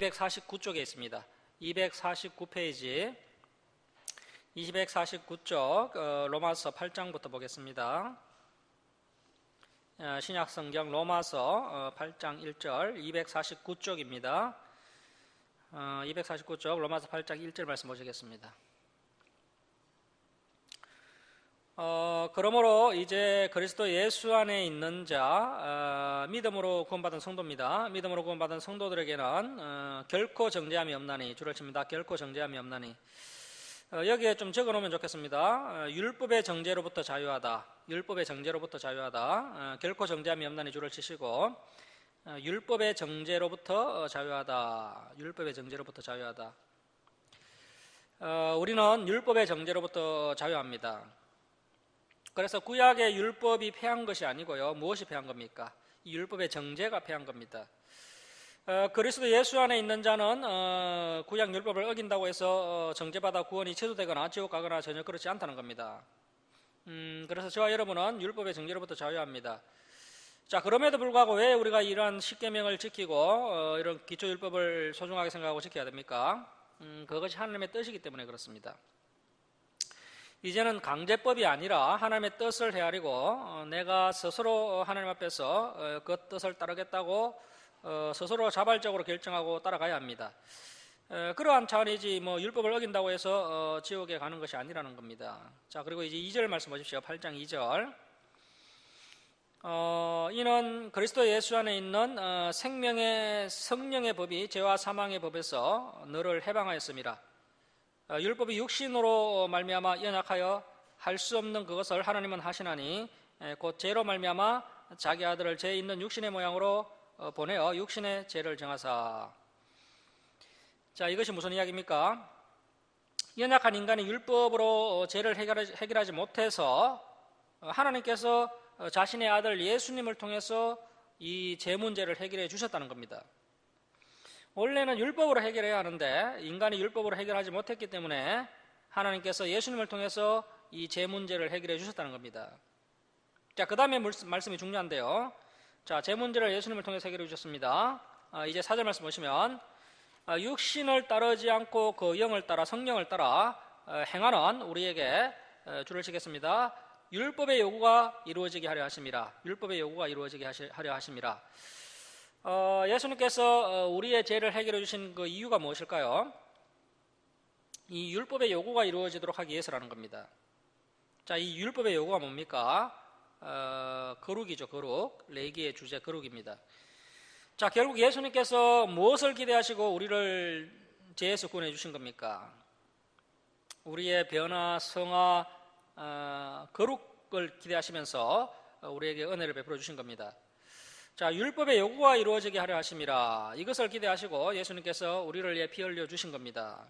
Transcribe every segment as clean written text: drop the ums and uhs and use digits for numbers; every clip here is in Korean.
249쪽에 있습니다. 249페이지 249쪽 로마서 8장부터 보겠습니다. 신약성경 로마서 8장 1절 249쪽입니다. 249쪽 로마서 8장 1절 말씀 보시겠습니다. 그러므로 이제 그리스도 예수 안에 있는 자 믿음으로 구원받은 성도입니다. 믿음으로 구원받은 성도들에게는 결코 정죄함이 없나니, 줄을 칩니다. 결코 정죄함이 없나니. 여기에 좀 적어놓으면 좋겠습니다. 율법의 정죄로부터 자유하다. 율법의 정죄로부터 자유하다. 결코 정죄함이 없나니 줄을 치시고, 율법의 정죄로부터 자유하다. 율법의 정죄로부터 자유하다. 우리는 율법의 정죄로부터 자유합니다. 그래서 구약의 율법이 폐한 것이 아니고요. 무엇이 폐한 겁니까? 이 율법의 정죄가 폐한 겁니다. 그리스도 예수 안에 있는 자는 구약 율법을 어긴다고 해서 정죄받아 구원이 취소되거나 지옥 가거나 전혀 그렇지 않다는 겁니다. 그래서 저와 여러분은 율법의 정죄로부터 자유합니다. 자, 그럼에도 불구하고 왜 우리가 이러한 십계명을 지키고 이런 기초율법을 소중하게 생각하고 지켜야 됩니까? 그것이 하나님의 뜻이기 때문에 그렇습니다. 이제는 강제법이 아니라 하나님의 뜻을 헤아리고 내가 스스로 하나님 앞에서 그 뜻을 따르겠다고 스스로 자발적으로 결정하고 따라가야 합니다. 그러한 차원이지 율법을 어긴다고 해서 지옥에 가는 것이 아니라는 겁니다. 자, 그리고 이제 2절 말씀 보십시오. 8장 2절. 이는 그리스도 예수 안에 있는 생명의 성령의 법이 죄와 사망의 법에서 너를 해방하였음이라. 율법이 육신으로 말미암아 연약하여 할 수 없는 그것을 하나님은 하시나니 곧 죄로 말미암아 자기 아들을 죄 있는 육신의 모양으로 보내어 육신의 죄를 정하사. 자, 이것이 무슨 이야기입니까? 연약한 인간이 율법으로 죄를 해결하지 못해서 하나님께서 자신의 아들 예수님을 통해서 이 죄 문제를 해결해 주셨다는 겁니다. 원래는 율법으로 해결해야 하는데 인간이 율법으로 해결하지 못했기 때문에 하나님께서 예수님을 통해서 이 죄 문제를 해결해 주셨다는 겁니다. 자, 그 다음에 말씀이 중요한데요. 자, 죄 문제를 예수님을 통해서 해결해 주셨습니다. 이제 4절 말씀 보시면 육신을 따르지 않고 그 영을 따라 성령을 따라 행하는 우리에게 줄을 치겠습니다. 율법의 요구가 이루어지게 하려 하심이라. 율법의 요구가 이루어지게 하려 하심이라. 예수님께서 우리의 죄를 해결해 주신 그 이유가 무엇일까요? 이 율법의 요구가 이루어지도록 하기 위해서라는 겁니다. 자, 이 율법의 요구가 뭡니까? 거룩이죠. 거룩. 레위기의 주제 거룩입니다. 자, 결국 예수님께서 무엇을 기대하시고 우리를 죄에서 구원해 주신 겁니까? 우리의 변화, 성화, 거룩을 기대하시면서 우리에게 은혜를 베풀어 주신 겁니다. 자, 율법의 요구가 이루어지게 하려 하심이라. 이것을 기대하시고 예수님께서 우리를 위해 피 흘려 주신 겁니다.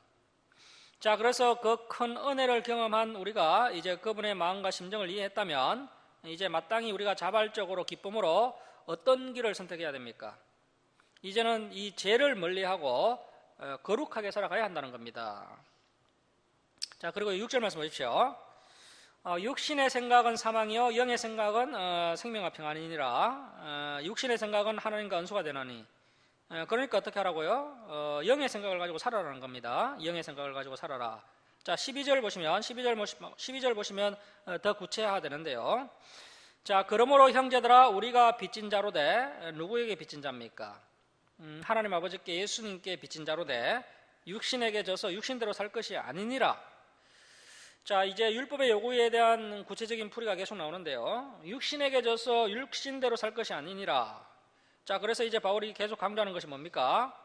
자, 그래서 그 큰 은혜를 경험한 우리가 이제 그분의 마음과 심정을 이해했다면 이제 마땅히 우리가 자발적으로 기쁨으로 어떤 길을 선택해야 됩니까? 이제는 이 죄를 멀리하고 거룩하게 살아가야 한다는 겁니다. 자, 그리고 6절 말씀 보십시오. 육신의 생각은 사망이요 영의 생각은 생명과 평안이니라. 육신의 생각은 하나님과 원수가 되나니. 그러니까 어떻게 하라고요? 영의 생각을 가지고 살아라는 겁니다. 영의 생각을 가지고 살아라. 자, 12절 보시면 더 구체화되는데요. 자, 그러므로 형제들아 우리가 빚진 자로 돼. 누구에게 빚진 자입니까? 하나님 아버지께 예수님께 빚진 자로 돼. 육신에게 져서 육신대로 살 것이 아니니라. 자, 이제 율법의 요구에 대한 구체적인 풀이가 계속 나오는데요. 육신에게 져서 육신대로 살 것이 아니니라. 자, 그래서 이제 바울이 계속 강조하는 것이 뭡니까?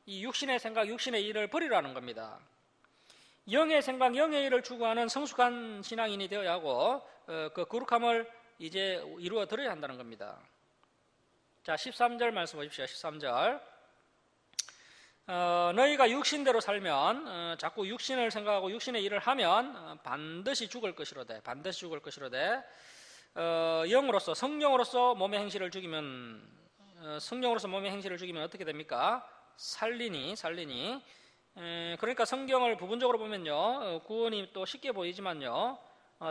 이 육신의 생각, 육신의 일을 버리라는 겁니다. 영의 생각, 영의 일을 추구하는 성숙한 신앙인이 되어야 하고 그 거룩함을 이제 이루어 드려야 한다는 겁니다. 자, 13절 말씀 보십시오. 13절. 너희가 육신대로 살면 자꾸 육신을 생각하고 육신의 일을 하면 반드시 죽을 것이로되 반드시 죽을 것이로되 영으로서 성령으로서 몸의 행실을 죽이면 성령으로서 몸의 행실을 죽이면 어떻게 됩니까? 살리니 그러니까 성경을 부분적으로 보면요 구원이 또 쉽게 보이지만요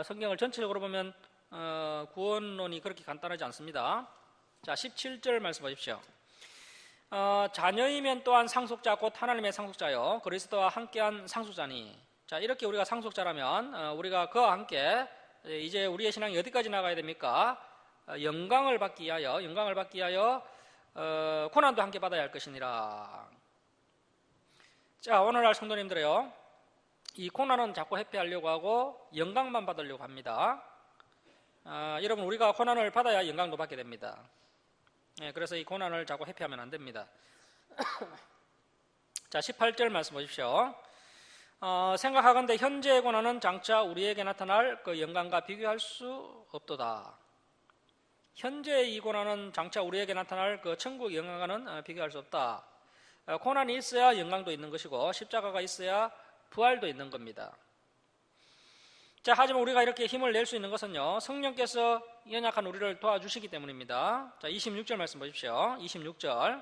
성경을 전체적으로 보면 구원론이 그렇게 간단하지 않습니다. 자, 17절 말씀 보십시오. 자녀이면 또한 상속자 곧 하나님의 상속자요 그리스도와 함께한 상속자니. 자, 이렇게 우리가 상속자라면 우리가 그와 함께 이제 우리의 신앙이 어디까지 나가야 됩니까? 영광을 받기 위하여 고난도 함께 받아야 할 것이니라. 자, 오늘날 성도님들이요, 이 고난은 자꾸 회피하려고 하고 영광만 받으려고 합니다. 여러분, 우리가 고난을 받아야 영광도 받게 됩니다. 그래서 이 고난을 자꾸 회피하면 안 됩니다. 자, 18절 말씀 보십시오. 생각하건대 현재의 고난은 장차 우리에게 나타날 그 영광과 비교할 수 없도다. 현재의 이 고난은 장차 우리에게 나타날 그 천국의 영광과는 비교할 수 없다. 고난이 있어야 영광도 있는 것이고 십자가가 있어야 부활도 있는 겁니다. 자, 하지만 우리가 이렇게 힘을 낼 수 있는 것은요, 성령께서 연약한 우리를 도와주시기 때문입니다. 자, 26절 말씀 보십시오. 26절.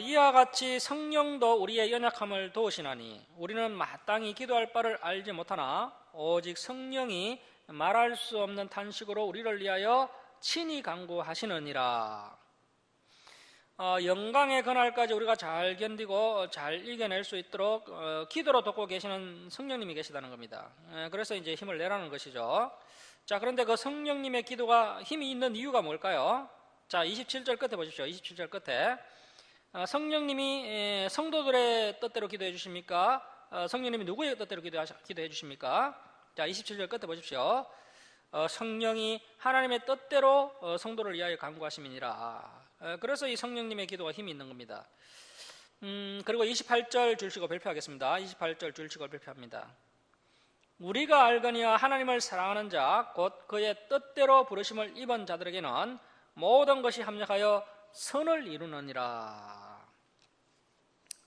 이와 같이 성령도 우리의 연약함을 도우시나니 우리는 마땅히 기도할 바를 알지 못하나 오직 성령이 말할 수 없는 탄식으로 우리를 위하여 친히 간구하시느니라. 영광의 그날까지 우리가 잘 견디고 잘 이겨낼 수 있도록 기도로 돕고 계시는 성령님이 계시다는 겁니다. 그래서 이제 힘을 내라는 것이죠. 자, 그런데 그 성령님의 기도가 힘이 있는 이유가 뭘까요? 자, 27절 끝에 보십시오. 27절 끝에 성령님이 성도들의 뜻대로 기도해 주십니까? 성령님이 누구의 뜻대로 기도해 주십니까? 자, 27절 끝에 보십시오. 성령이 하나님의 뜻대로 성도를 위하여 간구하심이니라. 그래서 이 성령님의 기도가 힘이 있는 겁니다. 그리고 28절 줄치고 발표하겠습니다. 28절 줄치고 발표합니다. 우리가 알거니와 하나님을 사랑하는 자 곧 그의 뜻대로 부르심을 입은 자들에게는 모든 것이 합력하여 선을 이루느니라.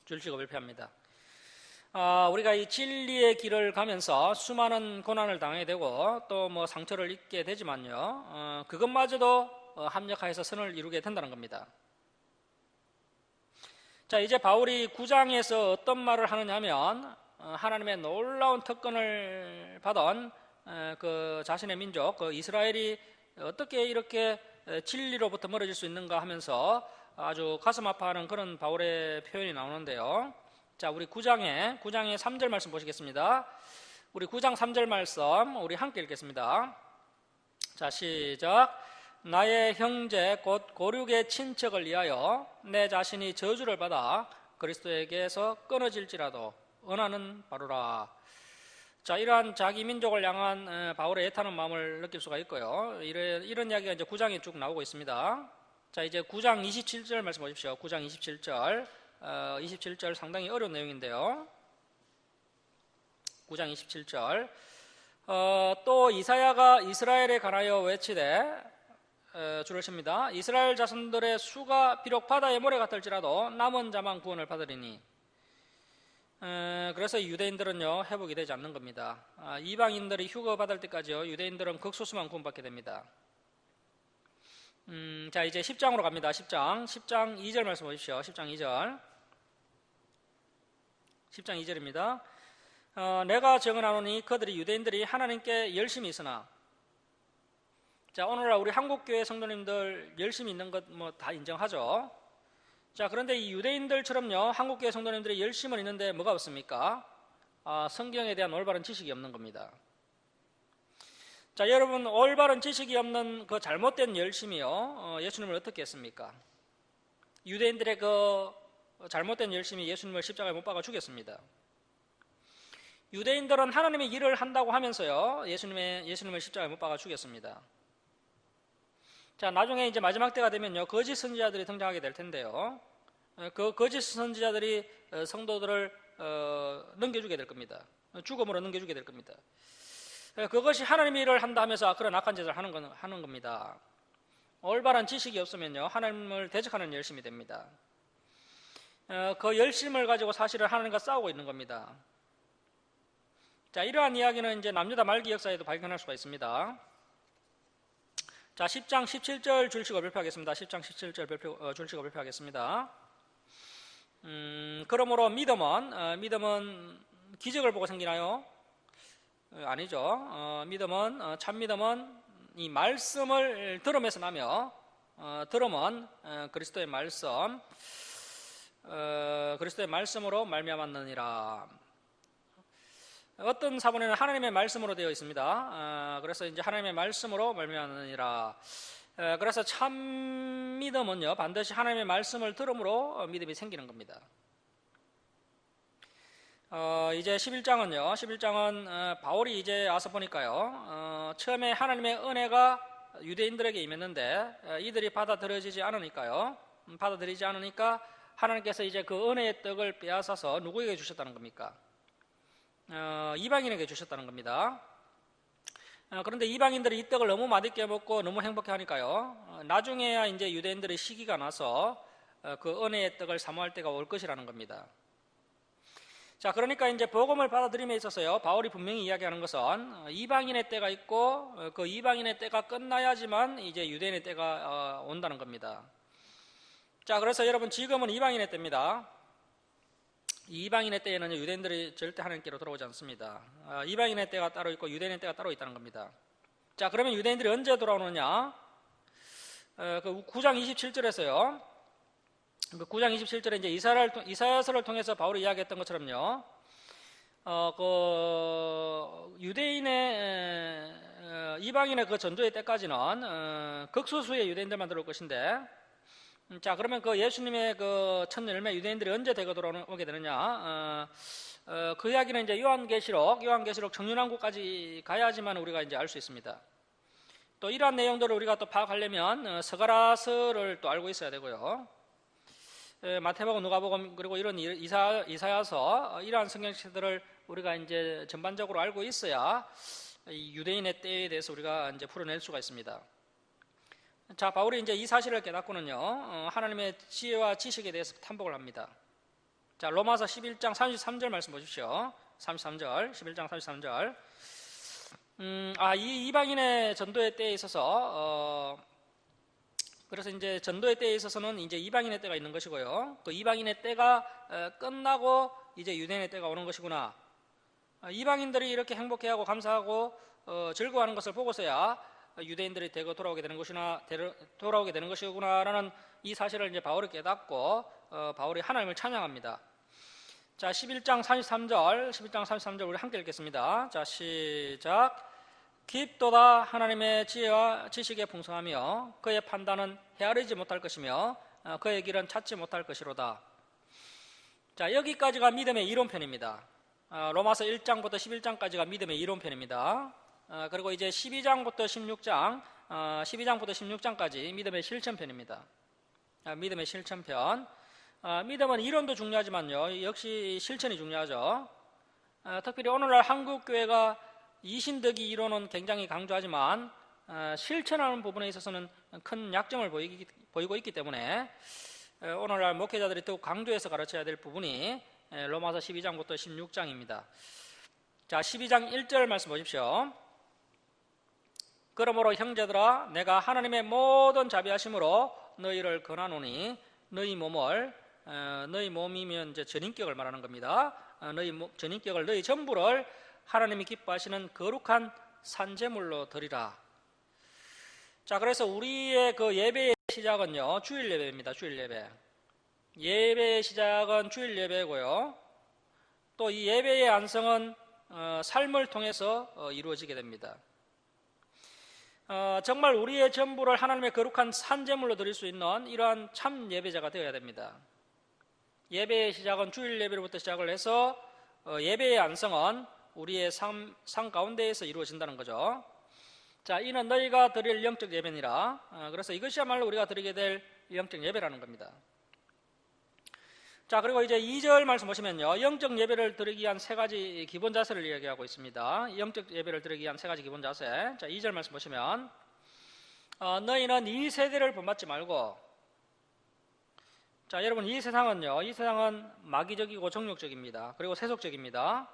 줄치고 발표합니다. 우리가 이 진리의 길을 가면서 수많은 고난을 당하게 되고 또 뭐 상처를 입게 되지만요, 그것마저도 합력하여서 선을 이루게 된다는 겁니다. 자, 이제 바울이 9장에서 어떤 말을 하느냐 하면 하나님의 놀라운 특권을 받은 그 자신의 민족, 그 이스라엘이 어떻게 이렇게 진리로부터 멀어질 수 있는가 하면서 아주 가슴 아파하는 그런 바울의 표현이 나오는데요. 자, 우리 9장의 3절 말씀 보시겠습니다. 우리 9장 3절 말씀 우리 함께 읽겠습니다. 자, 시작. 나의 형제 곧 고륙의 친척을 위하여 내 자신이 저주를 받아 그리스도에게서 끊어질지라도 은하는 바로라. 자, 이러한 자기 민족을 향한 바울의 애타는 마음을 느낄 수가 있고요. 이런 이야기가 이제 9장에 쭉 나오고 있습니다. 자, 이제 9장 27절 말씀 보십시오. 9장 27절. 27절 상당히 어려운 내용인데요. 9장 27절. 또 이사야가 이스라엘에 관하여 외치되 줄을 칩니다. 이스라엘 자손들의 수가 비록 바다의 모래 같을지라도 남은 자만 구원을 받으리니. 그래서 유대인들은요, 회복이 되지 않는 겁니다. 이방인들이 휴거 받을 때까지요, 유대인들은 극소수만 구원받게 됩니다. 자, 이제 10장으로 갑니다. 10장 2절 말씀 보십시오. 10장 2절. 10장 2절입니다. 내가 증언하노니 그들이 유대인들이 하나님께 열심히 있으나. 자, 오늘날 우리 한국교회 성도님들 열심히 있는 것 뭐 다 인정하죠. 자, 그런데 이 유대인들처럼요, 한국교회 성도님들이 열심은 있는데 뭐가 없습니까? 성경에 대한 올바른 지식이 없는 겁니다. 자, 여러분, 올바른 지식이 없는 그 잘못된 열심이요, 예수님을 어떻게 했습니까? 유대인들의 그 잘못된 열심이 예수님을 십자가에 못 박아 죽였습니다. 유대인들은 하나님의 일을 한다고 하면서요, 예수님을 십자가에 못 박아 죽였습니다. 자, 나중에 이제 마지막 때가 되면요, 거짓 선지자들이 등장하게 될 텐데요, 그 거짓 선지자들이 성도들을 넘겨주게 될 겁니다. 죽음으로 넘겨주게 될 겁니다. 그것이 하나님의 일을 한다 하면서 그런 악한 짓을 하는 겁니다. 올바른 지식이 없으면요, 하나님을 대적하는 열심이 됩니다. 그 열심을 가지고 사실은 하나님과 싸우고 있는 겁니다. 자, 이러한 이야기는 이제 남유다 말기 역사에도 발견할 수가 있습니다. 자, 10장 17절 줄치고 발표하겠습니다. 10장 17절 줄치고 발표하겠습니다. 그러므로 믿음은 기적을 보고 생기나요? 아니죠. 참 믿음은 이 말씀을 들음에서 나며 들음은 그리스도의 말씀으로 말미암았느니라. 어떤 사본에는 하나님의 말씀으로 되어 있습니다. 그래서 이제 하나님의 말씀으로 말미암았느니라. 그래서 참 믿음은요, 반드시 하나님의 말씀을 들음으로 믿음이 생기는 겁니다. 이제 11장은 바울이 이제 와서 보니까요, 처음에 하나님의 은혜가 유대인들에게 임했는데 이들이 받아들이지 않으니까 하나님께서 이제 그 은혜의 떡을 빼앗아서 누구에게 주셨다는 겁니까? 이방인에게 주셨다는 겁니다. 그런데 이방인들이 이 떡을 너무 맛있게 먹고 너무 행복해 하니까요, 나중에야 이제 유대인들의 시기가 나서 그 은혜의 떡을 사모할 때가 올 것이라는 겁니다. 자, 그러니까 이제 복음을 받아들임에 있어서요, 바울이 분명히 이야기하는 것은 이방인의 때가 있고 그 이방인의 때가 끝나야지만 이제 유대인의 때가 온다는 겁니다. 자, 그래서 여러분, 지금은 이방인의 때입니다. 이방인의 때에는 유대인들이 절대 하나님께로 돌아오지 않습니다. 이방인의 때가 따로 있고 유대인의 때가 따로 있다는 겁니다. 자, 그러면 유대인들이 언제 돌아오느냐? 그 9장 27절에서요. 그 9장 27절에 이제 이사야서를 통해서 바울이 이야기했던 것처럼요. 이방인의 그 전도의 때까지는 극소수의 유대인들만 들어올 것인데, 자, 그러면 그 예수님의 그 첫 열매 유대인들이 언제 대거 돌아오게 되느냐? 그 이야기는 이제 요한계시록 정윤왕국까지 가야지만 우리가 이제 알 수 있습니다. 또 이러한 내용들을 우리가 또 파악하려면 스가랴서를 또 알고 있어야 되고요. 마태복음, 누가복음, 그리고 이런 이사야서, 이러한 성경책들을 우리가 이제 전반적으로 알고 있어야 유대인의 때에 대해서 우리가 이제 풀어낼 수가 있습니다. 자, 바울이 이제 이 사실을 깨닫고는요, 하나님의 지혜와 지식에 대해서 탐복을 합니다. 자, 로마서 11장 33절 말씀 보십시오. 11장 33절. 이 이방인의 전도의 때에 있어서, 그래서 이제 전도의 때에 있어서는 이제 이방인의 때가 있는 것이고요. 그 이방인의 때가 끝나고 이제 유대인의 때가 오는 것이구나. 이방인들이 이렇게 행복해하고 감사하고 즐거워하는 것을 보고서야 유대인들이 대거 돌아오게 되는 것이구나라는 이 사실을 이제 바울이 깨닫고 바울이 하나님을 찬양합니다. 자, 11장 33절 우리 함께 읽겠습니다. 자, 시작. 깊도다 하나님의 지혜와 지식에 풍성하며 그의 판단은 헤아리지 못할 것이며 그의 길은 찾지 못할 것이로다. 자, 여기까지가 믿음의 이론편입니다. 로마서 1장부터 11장까지가 믿음의 이론편입니다. 그리고 이제 12장부터 16장까지 믿음의 실천편입니다. 믿음의 실천편. 믿음은 이론도 중요하지만요, 역시 실천이 중요하죠. 특별히 오늘날 한국교회가 이신덕이 이론은 굉장히 강조하지만 실천하는 부분에 있어서는 큰 약점을 보이고 있기 때문에 오늘날 목회자들이 더욱 강조해서 가르쳐야 될 부분이 로마서 12장부터 16장입니다. 자, 12장 1절 말씀 보십시오. 그러므로 형제들아, 내가 하나님의 모든 자비하심으로 너희를 권하노니 너희 몸이면 이제 전인격을 말하는 겁니다. 전인격을 너희 전부를 하나님이 기뻐하시는 거룩한 산제물로 드리라. 자, 그래서 우리의 그 예배의 시작은요, 주일 예배입니다. 주일 예배. 예배의 시작은 주일 예배고요. 또 이 예배의 완성은 삶을 통해서 이루어지게 됩니다. 정말 우리의 전부를 하나님의 거룩한 산제물로 드릴 수 있는 이러한 참 예배자가 되어야 됩니다. 예배의 시작은 주일 예배로부터 시작을 해서 예배의 완성은 우리의 삶 가운데에서 이루어진다는 거죠. 자, 이는 너희가 드릴 영적 예배니라. 그래서 이것이야말로 우리가 드리게 될 영적 예배라는 겁니다. 자, 그리고 이제 2절 말씀 보시면요, 영적 예배를 드리기 위한 세 가지 기본 자세를 이야기하고 있습니다. 영적 예배를 드리기 위한 세 가지 기본 자세. 자, 2절 말씀 보시면 너희는 이 세대를 본받지 말고. 자, 여러분, 이 세상은 마귀적이고 정욕적입니다. 그리고 세속적입니다.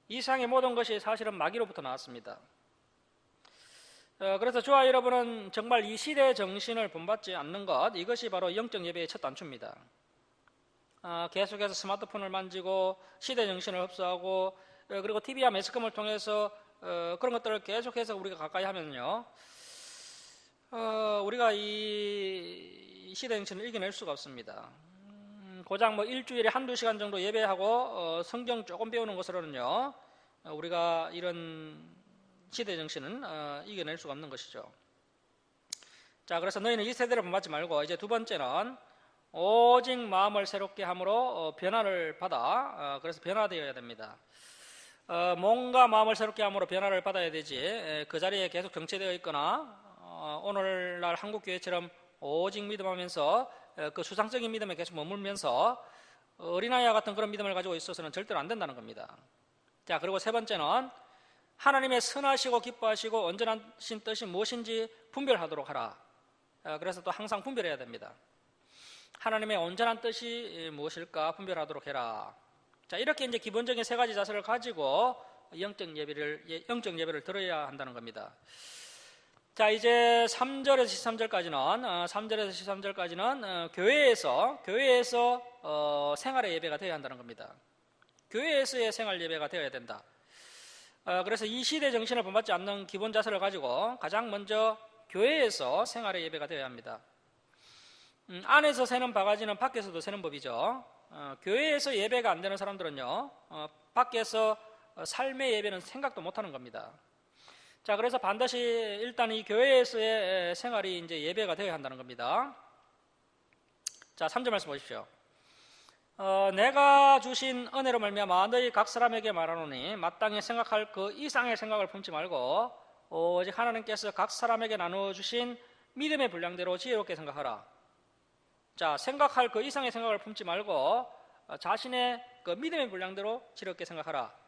이 세상의 모든 것이 사실은 마귀로부터 나왔습니다. 그래서 저와 여러분은 정말 이 시대의 정신을 본받지 않는 것, 이것이 바로 영적 예배의 첫 단추입니다. 계속해서 스마트폰을 만지고 시대 정신을 흡수하고 그리고 TV와 매스컴을 통해서 그런 것들을 계속해서 우리가 가까이 하면요, 우리가 이 시대 정신을 이겨낼 수가 없습니다. 고작 뭐 일주일에 한두 시간 정도 예배하고 성경 조금 배우는 것으로는요, 우리가 이런 시대 정신은 이겨낼 수가 없는 것이죠. 자, 그래서 너희는 이 세대를 본받지 말고 이제 두 번째는 오직 마음을 새롭게 함으로 변화를 받아, 그래서 변화되어야 됩니다. 몸과 마음을 새롭게 함으로 변화를 받아야 되지, 그 자리에 계속 정체되어 있거나 오늘날 한국교회처럼 오직 믿음하면서 그 수상적인 믿음에 계속 머물면서 어린아이와 같은 그런 믿음을 가지고 있어서는 절대로 안 된다는 겁니다. 자, 그리고 세 번째는 하나님의 선하시고 기뻐하시고 온전하신 뜻이 무엇인지 분별하도록 하라. 그래서 또 항상 분별해야 됩니다. 하나님의 온전한 뜻이 무엇일까 분별하도록 해라. 자, 이렇게 이제 기본적인 세 가지 자세를 가지고 영적 예배를 들어야 한다는 겁니다. 자, 이제 3절에서 13절까지는 교회에서 생활의 예배가 되어야 한다는 겁니다. 교회에서의 생활 예배가 되어야 된다. 그래서 이 시대 정신을 본받지 않는 기본 자세를 가지고 가장 먼저 교회에서 생활의 예배가 되어야 합니다. 안에서 새는 바가지는 밖에서도 새는 법이죠. 교회에서 예배가 안 되는 사람들은요, 밖에서 삶의 예배는 생각도 못 하는 겁니다. 자, 그래서 반드시 일단 이 교회에서의 생활이 이제 예배가 되어야 한다는 겁니다. 자, 3절 말씀 보십시오. 내가 주신 은혜로 말미암아 너희 각 사람에게 말하노니 마땅히 생각할 그 이상의 생각을 품지 말고 오직 하나님께서 각 사람에게 나누어 주신 믿음의 분량대로 지혜롭게 생각하라. 자, 생각할 그 이상의 생각을 품지 말고 자신의 그 믿음의 분량대로 지혜롭게 생각하라.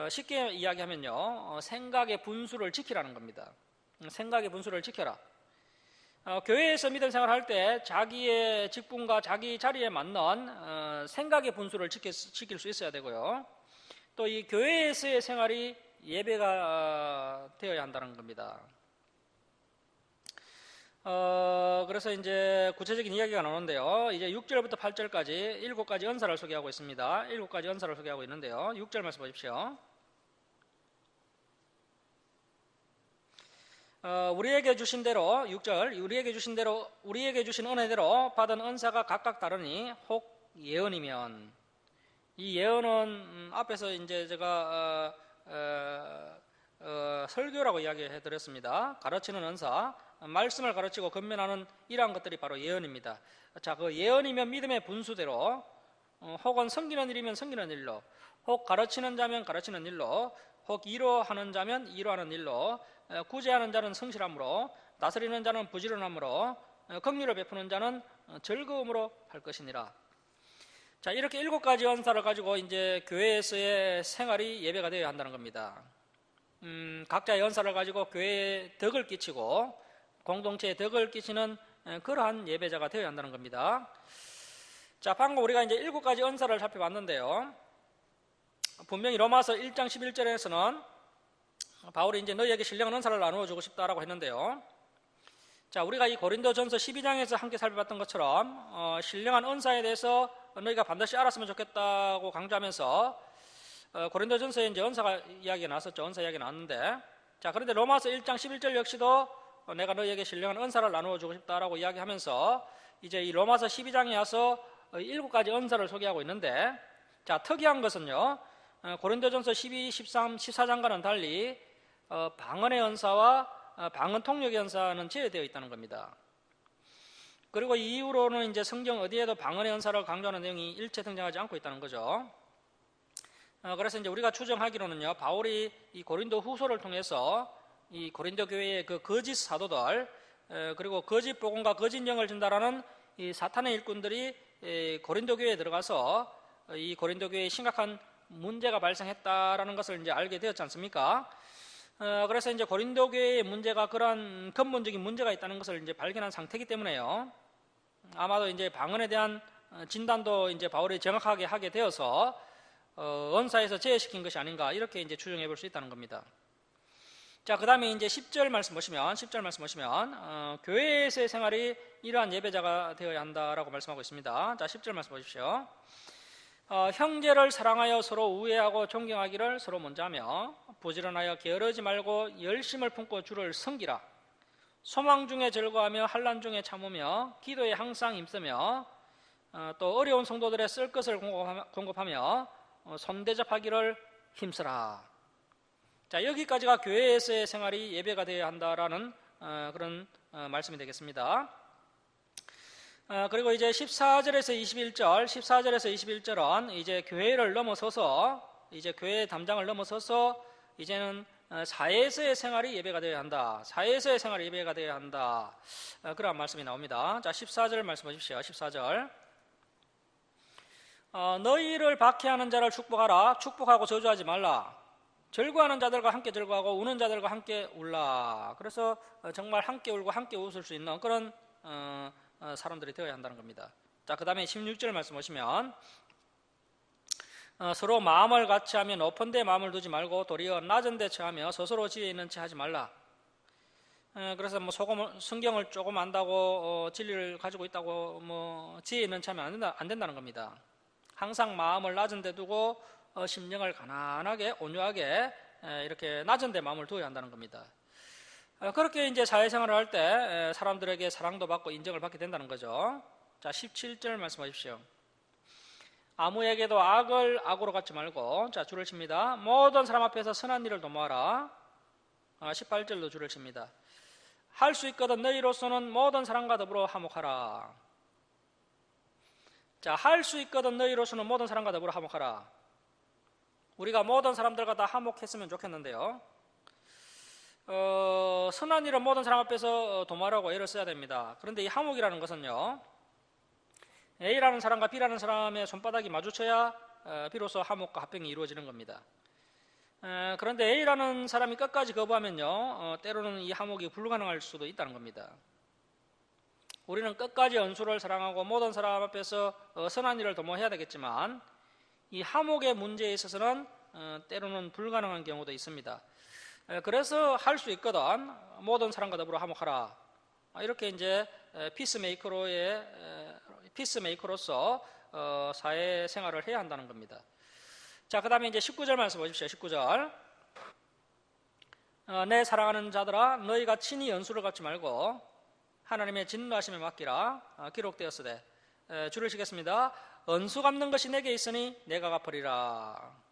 쉽게 이야기하면요, 생각의 분수를 지키라는 겁니다. 생각의 분수를 지켜라. 교회에서 믿음 생활할 때 자기의 직분과 자기 자리에 맞는 생각의 분수를 지킬 수 있어야 되고요. 또 이 교회에서의 생활이 예배가 되어야 한다는 겁니다. 그래서 이제 구체적인 이야기가 나오는데요. 이제 6절부터 8절까지 7가지 은사를 소개하고 있습니다. 7가지 은사를 소개하고 있는데요. 6절 말씀 보십시오. 우리에게 주신 대로 6절 우리에게 주신 은혜대로 받은 은사가 각각 다르니 혹 예언이면, 이 예언은 앞에서 이제 제가 설교라고 이야기해 드렸습니다. 가르치는 은사, 말씀을 가르치고 권면하는 이러한 것들이 바로 예언입니다. 자, 그 예언이면 믿음의 분수대로, 혹은 섬기는 일이면 섬기는 일로, 혹 가르치는 자면 가르치는 일로, 혹 위로하는 자면 위로하는 일로, 구제하는 자는 성실함으로, 다스리는 자는 부지런함으로, 긍휼을 베푸는 자는 즐거움으로 할 것이니라. 자, 이렇게 7가지 은사를 가지고 이제 교회에서의 생활이 예배가 되어야 한다는 겁니다. 각자의 은사를 가지고 교회에 덕을 끼치고 공동체에 덕을 끼치는 그러한 예배자가 되어야 한다는 겁니다. 자, 방금 우리가 이제 7가지 은사를 살펴봤는데요. 분명히 로마서 1장 11절에서는 바울이 이제 너희에게 신령한 은사를 나누어 주고 싶다라고 했는데요. 자, 우리가 이 고린도전서 12장에서 함께 살펴봤던 것처럼 신령한 은사에 대해서 너희가 반드시 알았으면 좋겠다고 강조하면서 고린도전서에 이제 은사 이야기가 나왔었죠. 은사 이야기가 나왔는데, 자, 그런데 로마서 1장 11절 역시도 내가 너희에게 신령한 은사를 나누어 주고 싶다라고 이야기하면서 이제 이 로마서 12장에 와서 7가지 은사를 소개하고 있는데, 자, 특이한 것은요, 고린도전서 12, 13, 14장과는 달리 방언의 은사와 방언 통역의 은사는 제외되어 있다는 겁니다. 그리고 이 이후로는 이제 성경 어디에도 방언의 은사를 강조하는 내용이 일체 등장하지 않고 있다는 거죠. 그래서 이제 우리가 추정하기로는요, 바울이 이 고린도 후서를 통해서 이 고린도 교회의 그 거짓 사도들, 그리고 거짓 복음과 거짓 영을 준다라는 이 사탄의 일꾼들이 고린도 교회에 들어가서 이 고린도 교회에 심각한 문제가 발생했다라는 것을 이제 알게 되었지 않습니까? 그래서 이제 고린도 교회의 문제가 그런 근본적인 문제가 있다는 것을 이제 발견한 상태이기 때문에요. 아마도 이제 방언에 대한 진단도 이제 바울이 정확하게 하게 되어서 은사에서 제외시킨 것이 아닌가, 이렇게 이제 추정해 볼 수 있다는 겁니다. 자, 그 다음에 이제 10절 말씀 보시면 교회에서의 생활이 이러한 예배자가 되어야 한다라고 말씀하고 있습니다. 자, 10절 말씀 보십시오. 형제를 사랑하여 서로 우애하고 존경하기를 서로 먼저 하며 부지런하여 게으르지 말고 열심을 품고 주를 섬기라. 소망 중에 즐거워하며 환난 중에 참으며 기도에 항상 힘쓰며 또 어려운 성도들의 쓸 것을 공급하며 손대접하기를 힘쓰라. 자, 여기까지가 교회에서의 생활이 예배가 되어야 한다라는 그런 말씀이 되겠습니다. 그리고 이제 14절에서 21절은 이제 교회를 넘어서서 이제 교회의 담장을 넘어서서 이제는 사회에서의 생활이 예배가 되어야 한다. 사회에서의 생활이 예배가 되어야 한다. 그런 말씀이 나옵니다. 자, 14절 말씀 보십시오. 14절. 너희를 박해하는 자를 축복하라. 축복하고 저주하지 말라. 즐거워하는 자들과 함께 즐거워하고 우는 자들과 함께 울라. 그래서 정말 함께 울고 함께 웃을 수 있는 그런 사람들이 되어야 한다는 겁니다. 자, 그 다음에 16절 말씀 보시면 서로 마음을 같이 하며 높은 데 마음을 두지 말고 도리어 낮은 데 처하며 스스로 지혜 있는 채 하지 말라. 그래서 뭐 성경을 조금 안다고 진리를 가지고 있다고 뭐 지혜 있는 채 하면 안 된다는 겁니다. 항상 마음을 낮은 데 두고 심령을 가난하게 온유하게 이렇게 낮은 데 마음을 두어야 한다는 겁니다. 그렇게 이제 사회생활을 할 때 사람들에게 사랑도 받고 인정을 받게 된다는 거죠. 자, 17절 말씀하십시오. 아무에게도 악을 악으로 갚지 말고, 자, 줄을 칩니다. 모든 사람 앞에서 선한 일을 도모하라. 18절도 줄을 칩니다. 할 수 있거든 너희로서는 모든 사람과 더불어 화목하라. 자, 할 수 있거든 너희로서는 모든 사람과 더불어 화목하라. 우리가 모든 사람들과 다 화목했으면 좋겠는데요. 선한 일은 모든 사람 앞에서 도모하라고 애를 써야 됩니다. 그런데 이 화목이라는 것은요, A라는 사람과 B라는 사람의 손바닥이 마주쳐야 비로소 화목과 합병이 이루어지는 겁니다. 그런데 A라는 사람이 끝까지 거부하면요, 때로는 이 화목이 불가능할 수도 있다는 겁니다. 우리는 끝까지 연수를 사랑하고 모든 사람 앞에서 선한 일을 도모해야 되겠지만 이 화목의 문제에 있어서는 때로는 불가능한 경우도 있습니다. 그래서 할 수 있거든 모든 사람과 더불어 화목하라. 이렇게 이제 피스메이커로서 사회 생활을 해야 한다는 겁니다. 자, 그 다음에 이제 19절 말씀 보십시오. 19절. 내 사랑하는 자들아, 너희가 친히 연수를 갚지 말고 하나님의 진노하심에 맡기라. 기록되었으되. 줄을 치겠습니다. 은수 갚는 것이 내게 있으니 내가 갚으리라.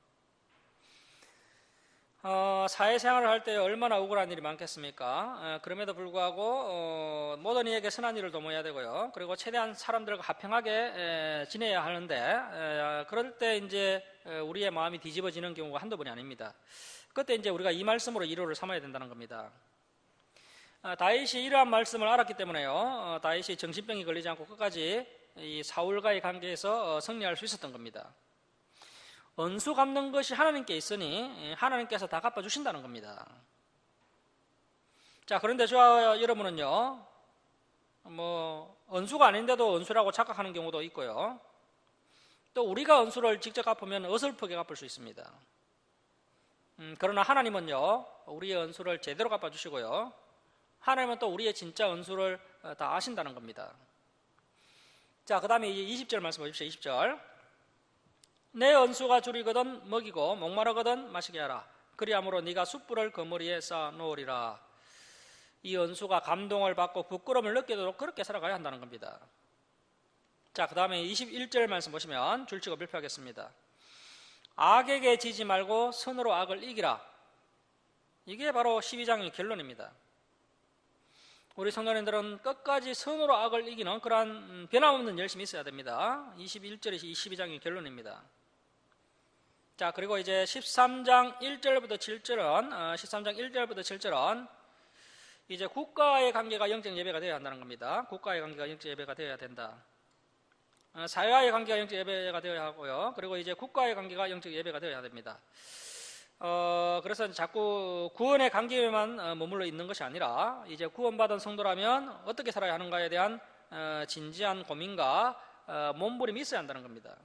사회생활을 할 때 얼마나 억울한 일이 많겠습니까? 그럼에도 불구하고 모든 이에게 선한 일을 도모해야 되고요. 그리고 최대한 사람들과 화평하게 지내야 하는데 그럴 때 이제 우리의 마음이 뒤집어지는 경우가 한두 번이 아닙니다. 그때 이제 우리가 이 말씀으로 위로를 삼아야 된다는 겁니다. 다윗이 이러한 말씀을 알았기 때문에요. 다윗이 정신병이 걸리지 않고 끝까지 이 사울과의 관계에서 승리할 수 있었던 겁니다. 은수 갚는 것이 하나님께 있으니 하나님께서 다 갚아주신다는 겁니다. 자, 그런데 저와 여러분은요, 뭐 은수가 아닌데도 은수라고 착각하는 경우도 있고요. 또 우리가 은수를 직접 갚으면 어설프게 갚을 수 있습니다. 그러나 하나님은요, 우리의 은수를 제대로 갚아주시고요. 하나님은 또 우리의 진짜 은수를 다 아신다는 겁니다. 자, 그 다음에 20절 말씀 보십시오. 20절. 내 은수가 줄이거든 먹이고 목마르거든 마시게 하라. 그리함으로 네가 숯불을 그 머리에 쌓아 놓으리라. 이 은수가 감동을 받고 부끄러움을 느끼도록 그렇게 살아가야 한다는 겁니다. 자, 그 다음에 21절 말씀 보시면 줄치고 발표하겠습니다. 악에게 지지 말고 선으로 악을 이기라. 이게 바로 12장의 결론입니다. 우리 성도님들은 끝까지 선으로 악을 이기는 그러한 변함없는 열심이 있어야 됩니다. 21절이 22장의 결론입니다. 자, 그리고 이제 13장 1절부터 7절은 이제 국가의 관계가 영적 예배가 되어야 한다는 겁니다. 국가의 관계가 영적 예배가 되어야 된다. 사회와의 관계가 영적 예배가 되어야 하고요. 그리고 이제 국가의 관계가 영적 예배가 되어야 됩니다. 그래서 자꾸 구원의 관계에만 머물러 있는 것이 아니라 이제 구원받은 성도라면 어떻게 살아야 하는가에 대한 진지한 고민과 몸부림이 있어야 한다는 겁니다.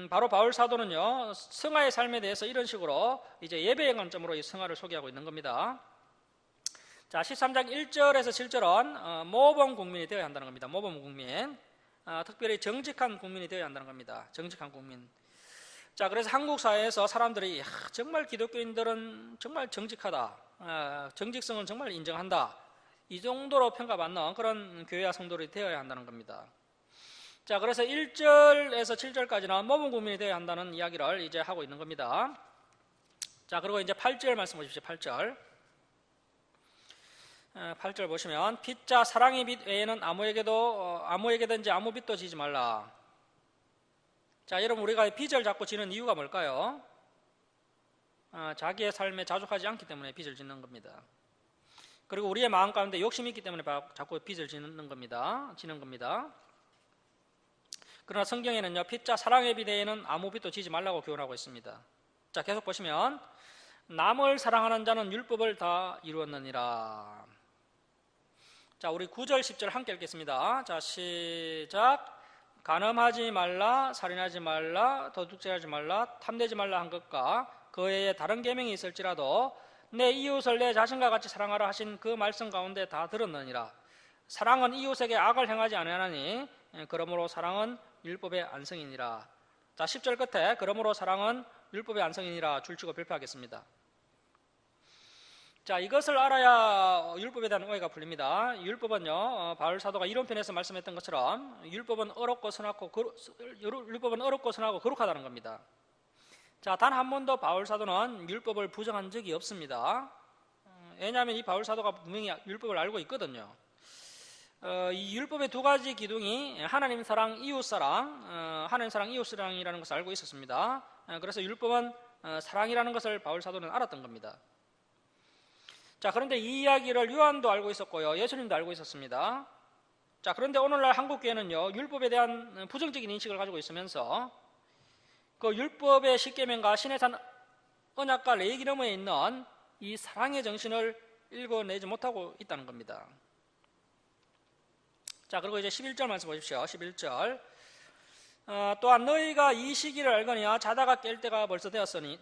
바로 바울 사도는요, 성화의 삶에 대해서 이런 식으로 이제 예배의 관점으로 이 성화를 소개하고 있는 겁니다. 자, 13장 1절에서 7절은 모범 국민이 되어야 한다는 겁니다. 모범 국민. 특별히 정직한 국민이 되어야 한다는 겁니다. 정직한 국민. 자, 그래서 한국 사회에서 사람들이 정말 기독교인들은 정말 정직하다. 정직성은 정말 인정한다. 이 정도로 평가받는 그런 교회와 성도들이 되어야 한다는 겁니다. 자, 그래서 1절에서 7절까지는 몸은 국민이 되어야 한다는 이야기를 이제 하고 있는 겁니다. 자, 그리고 이제 8절 말씀 보십시오. 8절. 8절 보시면 빚자 사랑의 빚 외에는 아무에게든지 아무 빚도 지지 말라. 자, 여러분 우리가 빚을 자꾸 지는 이유가 뭘까요? 자기의 삶에 자족하지 않기 때문에 빚을 짓는 겁니다. 그리고 우리의 마음 가운데 욕심이 있기 때문에 자꾸 빚을 지는 겁니다. 그러나 성경에는요, 빚자 사랑의 빚 외에는 아무 빚도 지지 말라고 교훈하고 있습니다. 자, 계속 보시면 남을 사랑하는 자는 율법을 다 이루었느니라. 자, 우리 9절 10절 함께 읽겠습니다. 자, 시작. 간음하지 말라, 살인하지 말라, 도둑질하지 말라, 탐내지 말라 한 것과 그 외에 다른 계명이 있을지라도 내 이웃을 내 자신과 같이 사랑하라 하신 그 말씀 가운데 다 들었느니라. 사랑은 이웃에게 악을 행하지 아니하나니 그러므로 사랑은 율법의 안성이니라. 자, 10절 끝에 그러므로 사랑은 율법의 안성이니라 줄치고 별표하겠습니다. 자, 이것을 알아야 율법에 대한 오해가 풀립니다. 율법은요, 바울 사도가 이론편에서 말씀했던 것처럼 율법은 어렵고 선하고 거룩하다는 겁니다. 자, 단 한 번도 바울 사도는 율법을 부정한 적이 없습니다. 왜냐하면 이 바울 사도가 분명히 율법을 알고 있거든요. 이 율법의 두 가지 기둥이 하나님 사랑, 이웃 사랑, 하나님 사랑, 이웃 사랑이라는 것을 알고 있었습니다. 그래서 율법은 사랑이라는 것을 바울 사도는 알았던 겁니다. 자, 그런데 이 이야기를 요한도 알고 있었고요, 예수님도 알고 있었습니다. 자, 그런데 오늘날 한국교회는요, 율법에 대한 부정적인 인식을 가지고 있으면서 그 율법의 십계명과 신의 산 언약과 레위기 너머에 있는 이 사랑의 정신을 읽어내지 못하고 있다는 겁니다. 자, 그리고 이제 11절 말씀 보십시오. 11절. 또한 너희가 이 시기를 알거니와 자다가 깰 때가 벌써 되었으니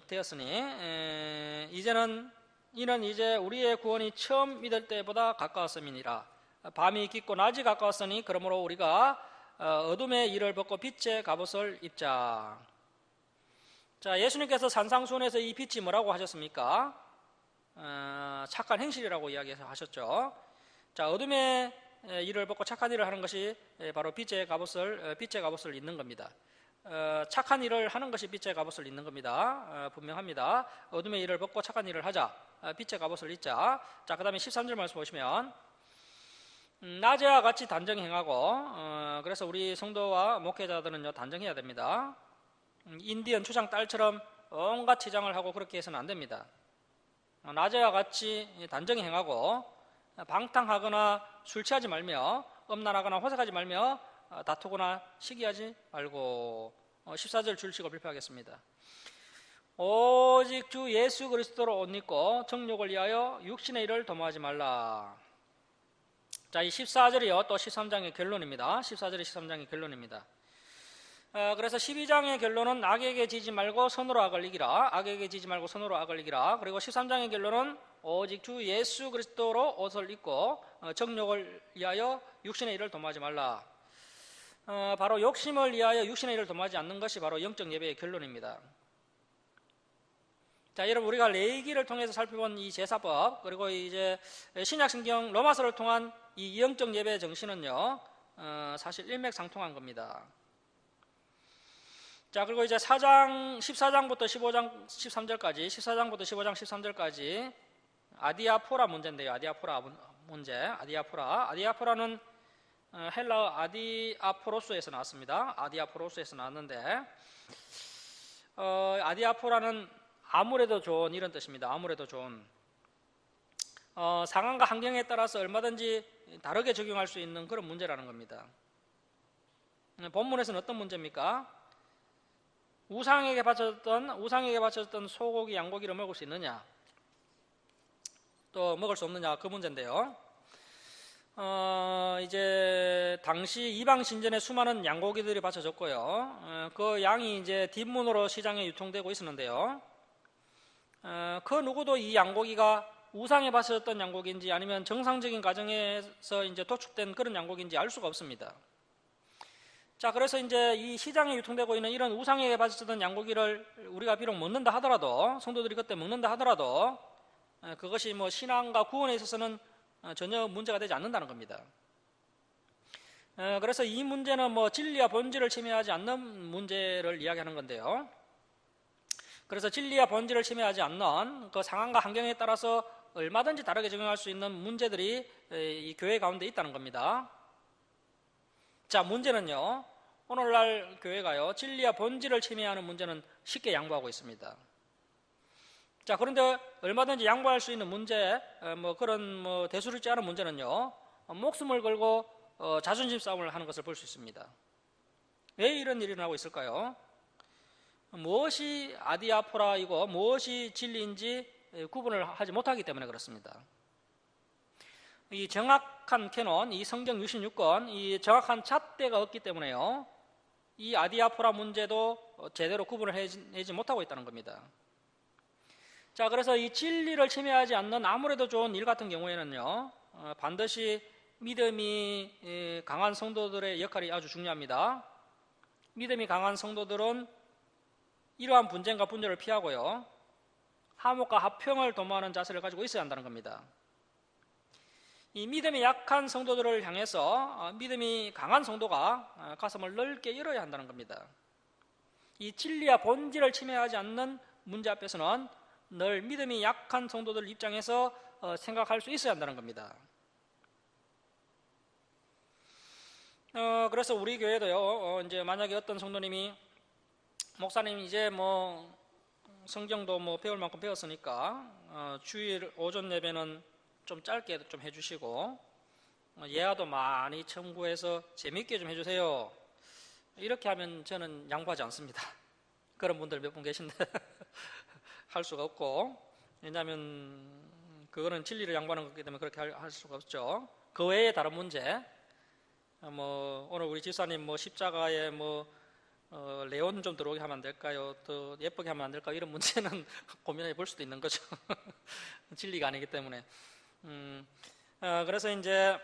이는 이제 우리의 구원이 처음 믿을 때보다 가까웠음이니라. 밤이 깊고 낮이 가까웠으니 그러므로 우리가 어둠의 일을 벗고 빛의 갑옷을 입자. 자, 예수님께서 산상수훈에서 이 빛이 뭐라고 하셨습니까? 착한 행실이라고 이야기하셨죠. 자, 어둠의 일을 벗고 착한 일을 하는 것이 바로 빛의 갑옷을 입는 겁니다. 착한 일을 하는 것이 빛의 갑옷을 입는 겁니다. 분명합니다. 어둠의 일을 벗고 착한 일을 하자. 빛의 갑옷을 입자. 자, 그 다음에 13절 말씀 보시면 낮에와 같이 단정 행하고 그래서 우리 성도와 목회자들은요, 단정해야 됩니다. 인디언 추장 딸처럼 온갖 치장을 하고 그렇게 해서는 안 됩니다. 낮에와 같이 단정 행하고 방탕하거나 술 취하지 말며 음란하거나 호색하지 말며 다투거나 시기하지 말고 14절 줄치고 발표하겠습니다. 오직 주 예수 그리스도로 옷 입고 정욕을 위하여 육신의 일을 도모하지 말라. 자, 이 14절이요 또 13장의 결론입니다. 14절이 13장의 결론입니다. 그래서 12장의 결론은 악에게 지지 말고 선으로 악을 이기라. 악에게 지지 말고 선으로 악을 이기라. 그리고 13장의 결론은 오직 주 예수 그리스도로 옷을 입고 정욕을 위하여 육신의 일을 도모하지 말라. 바로 욕심을 위하여 육신의 일을 도모하지 않는 것이 바로 영적 예배의 결론입니다. 자, 여러분 우리가 레위기를 통해서 살펴본 이 제사법 그리고 이제 신약성경 로마서를 통한 이 영적 예배의 정신은요 사실 일맥상통한 겁니다. 자, 그리고 이제 14장부터 15장 13절까지 14장부터 15장 13절까지 아디아포라 문제인데요. 아디아포라 문제. 아디아포라는 헬라어 아디아포로스에서 나왔습니다. 아디아포로스에서 나왔는데 아디아포라는 아무래도 좋은 이런 뜻입니다. 아무래도 좋은. 상황과 환경에 따라서 얼마든지 다르게 적용할 수 있는 그런 문제라는 겁니다. 본문에서는 어떤 문제입니까? 우상에게 바쳐졌던 소고기, 양고기를 먹을 수 있느냐? 또 먹을 수 없느냐? 그 문제인데요. 이제 당시 이방 신전에 수많은 양고기들이 바쳐졌고요. 그 양이 이제 뒷문으로 시장에 유통되고 있었는데요. 그 누구도 이 양고기가 우상에 바쳐졌던 양고기인지 아니면 정상적인 가정에서 이제 도축된 그런 양고기인지 알 수가 없습니다. 자, 그래서 이제 이 시장에 유통되고 있는 이런 우상에게 바쳐졌던 양고기를 우리가 비록 먹는다 하더라도, 성도들이 그때 먹는다 하더라도 그것이 뭐 신앙과 구원에 있어서는 전혀 문제가 되지 않는다는 겁니다. 그래서 이 문제는 뭐 진리와 본질을 침해하지 않는 문제를 이야기하는 건데요. 그래서 진리와 본질을 침해하지 않는 그 상황과 환경에 따라서 얼마든지 다르게 적용할 수 있는 문제들이 이 교회 가운데 있다는 겁니다. 자, 문제는요, 오늘날 교회가요, 진리와 본질을 침해하는 문제는 쉽게 양보하고 있습니다. 자, 그런데 얼마든지 양보할 수 있는 문제, 그런 대수롭지 않은 문제는요, 목숨을 걸고 자존심 싸움을 하는 것을 볼 수 있습니다. 왜 이런 일이 일어나고 있을까요? 무엇이 아디아포라이고 무엇이 진리인지 구분을 하지 못하기 때문에 그렇습니다. 이 정확한 캐논, 이 성경 66권, 이 정확한 잣대가 없기 때문에요, 이 아디아포라 문제도 제대로 구분을 해내지 못하고 있다는 겁니다. 자, 그래서 이 진리를 침해하지 않는 아무래도 좋은 일 같은 경우에는요, 반드시 믿음이 강한 성도들의 역할이 아주 중요합니다. 믿음이 강한 성도들은 이러한 분쟁과 분열을 피하고요, 화목과 화평을 도모하는 자세를 가지고 있어야 한다는 겁니다. 이 믿음이 약한 성도들을 향해서 믿음이 강한 성도가 가슴을 넓게 열어야 한다는 겁니다. 이 진리와 본질을 침해하지 않는 문제 앞에서는 늘 믿음이 약한 성도들 입장에서 생각할 수 있어야 한다는 겁니다. 그래서 우리 교회도요, 이제 만약에 어떤 성도님이 목사님 이제 성경도 배울 만큼 배웠으니까 주일 오전 예배는 좀 짧게 좀 해주시고 예화도 많이 첨구해서 재밌게 좀 해주세요. 이렇게 하면 저는 양보하지 않습니다. 그런 분들 몇 분 계신데 할 수가 없고, 왜냐하면 그거는 진리를 양보하는 거기 때문에 그렇게 할 수가 없죠. 그 외에 다른 문제, 오늘 우리 집사님 십자가에 레온 좀 들어오게 하면 안 될까요? 더 예쁘게 하면 안 될까요? 이런 문제는 고민해 볼 수도 있는 거죠. 진리가 아니기 때문에. 그래서 이제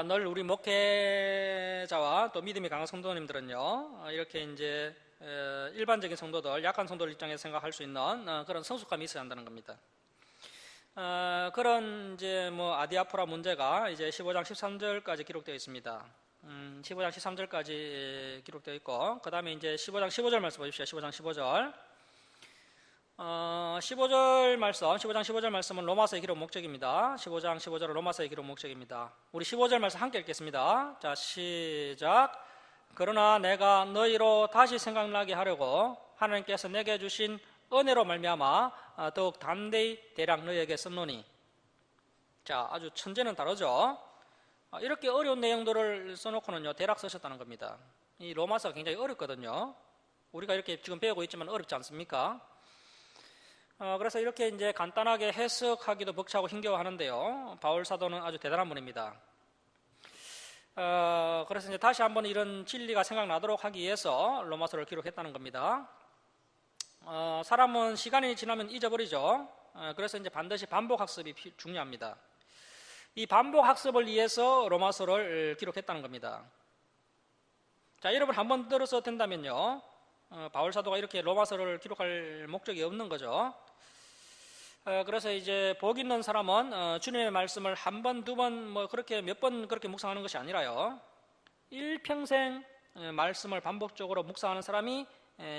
늘 우리 목회자와 또 믿음이 강한 성도님들은요, 이렇게 이제 일반적인 성도들, 약한 성도들 입장에서 생각할 수 있는 그런 성숙감이 있어야 한다는 겁니다. 그런 이제 아디아포라 문제가 이제 15장 13절까지 기록되어 있습니다. 15장 13절까지 기록되어 있고, 그 다음에 이제 15장 15절 말씀 보십시오. 15장 15절. 15장 15절 말씀은 로마서의 기록 목적입니다. 15장 15절은 로마서의 기록 목적입니다. 우리 15절 말씀 함께 읽겠습니다. 자, 시작. 그러나 내가 너희로 다시 생각나게 하려고 하나님께서 내게 주신 은혜로 말미암아 더욱 담대히 대략 너희에게 썼노니. 자, 아주 천재는 다르죠. 이렇게 어려운 내용들을 써놓고는요, 대략 쓰셨다는 겁니다. 이 로마서가 굉장히 어렵거든요. 우리가 이렇게 지금 배우고 있지만 어렵지 않습니까? 그래서 이렇게 이제 간단하게 해석하기도 벅차고 힘겨워하는데요, 바울 사도는 아주 대단한 분입니다. 그래서 이제 다시 한번 이런 진리가 생각나도록 하기 위해서 로마서를 기록했다는 겁니다. 사람은 시간이 지나면 잊어버리죠. 그래서 이제 반드시 반복 학습이 중요합니다. 이 반복 학습을 위해서 로마서를 기록했다는 겁니다. 자, 여러분 한번 들어서 된다면요, 바울 사도가 이렇게 로마서를 기록할 목적이 없는 거죠. 그래서 이제 복 있는 사람은 주님의 말씀을 한 번, 두 번, 그렇게 몇 번 그렇게 묵상하는 것이 아니라요, 일평생 말씀을 반복적으로 묵상하는 사람이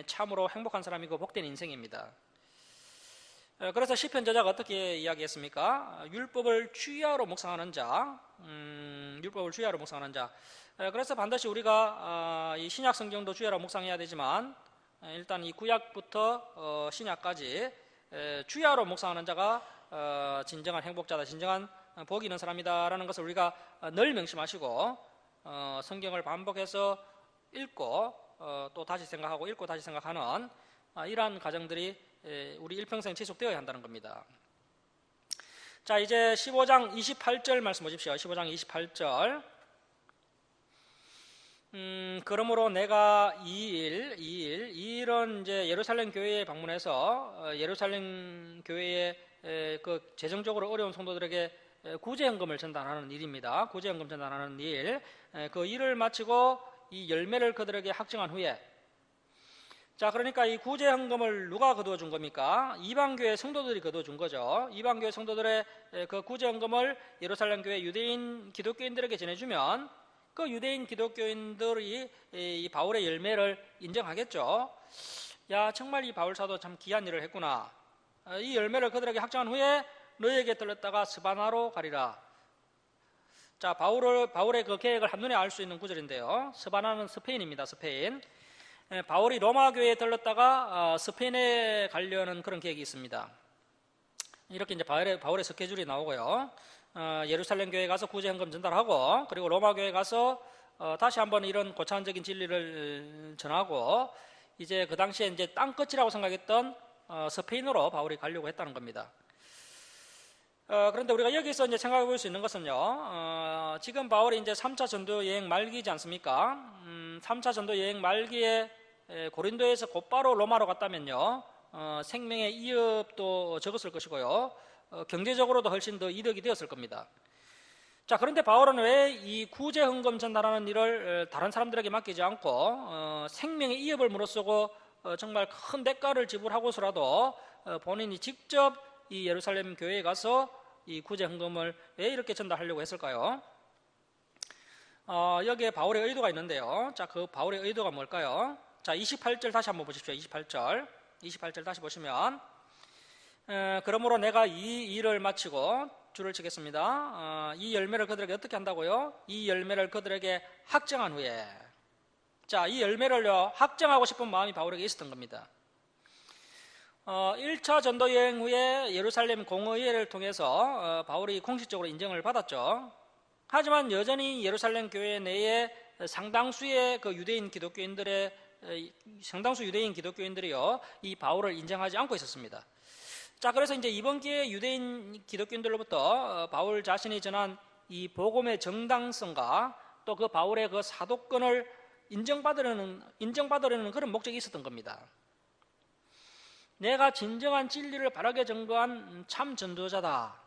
참으로 행복한 사람이고 복된 인생입니다. 그래서 시편 저자가 어떻게 이야기했습니까? 율법을 주야로 묵상하는 자, 율법을 주야로 묵상하는 자. 그래서 반드시 우리가 이 신약 성경도 주야로 묵상해야 되지만, 일단 이 구약부터 신약까지 주야로 묵상하는 자가 진정한 행복자다, 진정한 복이 있는 사람이다라는 것을 우리가 늘 명심하시고, 성경을 반복해서 읽고 또 다시 생각하고 읽고 다시 생각하는 이러한 과정들이 우리 일평생 지속되어야 한다는 겁니다. 자, 이제 15장 28절 말씀 보십시오. 15장 28절. 그러므로 내가 이 일은 이제 예루살렘 교회에 방문해서 예루살렘 교회에 그 재정적으로 어려운 성도들에게 구제헌금을 전달하는 일입니다. 구제헌금 전달하는 일. 그 일을 마치고 이 열매를 그들에게 확증한 후에, 자, 그러니까 이 구제 헌금을 누가 거두어 준 겁니까? 이방교회 성도들이 거두어 준 거죠. 이방교회 성도들의 그 구제 헌금을 예루살렘 교회 유대인 기독교인들에게 전해주면 그 유대인 기독교인들이 이 바울의 열매를 인정하겠죠. 야, 정말 이 바울 사도 참 귀한 일을 했구나. 이 열매를 그들에게 확정한 후에 너희에게 들렀다가 스바나로 가리라. 자, 바울의 그 계획을 한눈에 알 수 있는 구절인데요. 스바나는 스페인입니다. 스페인. 바울이 로마 교회에 들렀다가 스페인에 가려는 그런 계획이 있습니다. 이렇게 이제 바울의 스케줄이 나오고요. 예루살렘 교회에 가서 구제 헌금 전달하고, 그리고 로마 교회에 가서 다시 한번 이런 고차원적인 진리를 전하고, 이제 그 당시에 이제 땅끝이라고 생각했던 스페인으로 바울이 가려고 했다는 겁니다. 그런데 우리가 여기서 이제 생각해 볼 수 있는 것은요, 지금 바울이 이제 3차 전도 여행 말기지 않습니까? 3차 전도 여행 말기에 고린도에서 곧바로 로마로 갔다면요, 생명의 이업도 적었을 것이고요, 경제적으로도 훨씬 더 이득이 되었을 겁니다. 자, 그런데 바울은 왜 이 구제 헌금 전달하는 일을 다른 사람들에게 맡기지 않고 생명의 이업을 무릅쓰고 정말 큰 대가를 지불하고서라도 본인이 직접 이 예루살렘 교회에 가서 이 구제 헌금을 왜 이렇게 전달하려고 했을까요? 여기에 바울의 의도가 있는데요. 자, 그 바울의 의도가 뭘까요? 자, 28절 다시 한번 보십시오. 28절 다시 보시면, 그러므로 내가 이 일을 마치고 줄을 치겠습니다. 이 열매를 그들에게 어떻게 한다고요? 이 열매를 그들에게 확정한 후에. 자, 이 열매를요, 확정하고 싶은 마음이 바울에게 있었던 겁니다. 1차 전도 여행 후에 예루살렘 공의회를 통해서 바울이 공식적으로 인정을 받았죠. 하지만 여전히 예루살렘 교회 내에 상당수의 유대인 기독교인들이요, 이 바울을 인정하지 않고 있었습니다. 자, 그래서 이제 이번 기회에 유대인 기독교인들로부터 바울 자신이 전한 이 복음의 정당성과 또 그 바울의 그 사도권을 인정받으려는 그런 목적이 있었던 겁니다. 내가 진정한 진리를 바르게 전거한 참 전도자다.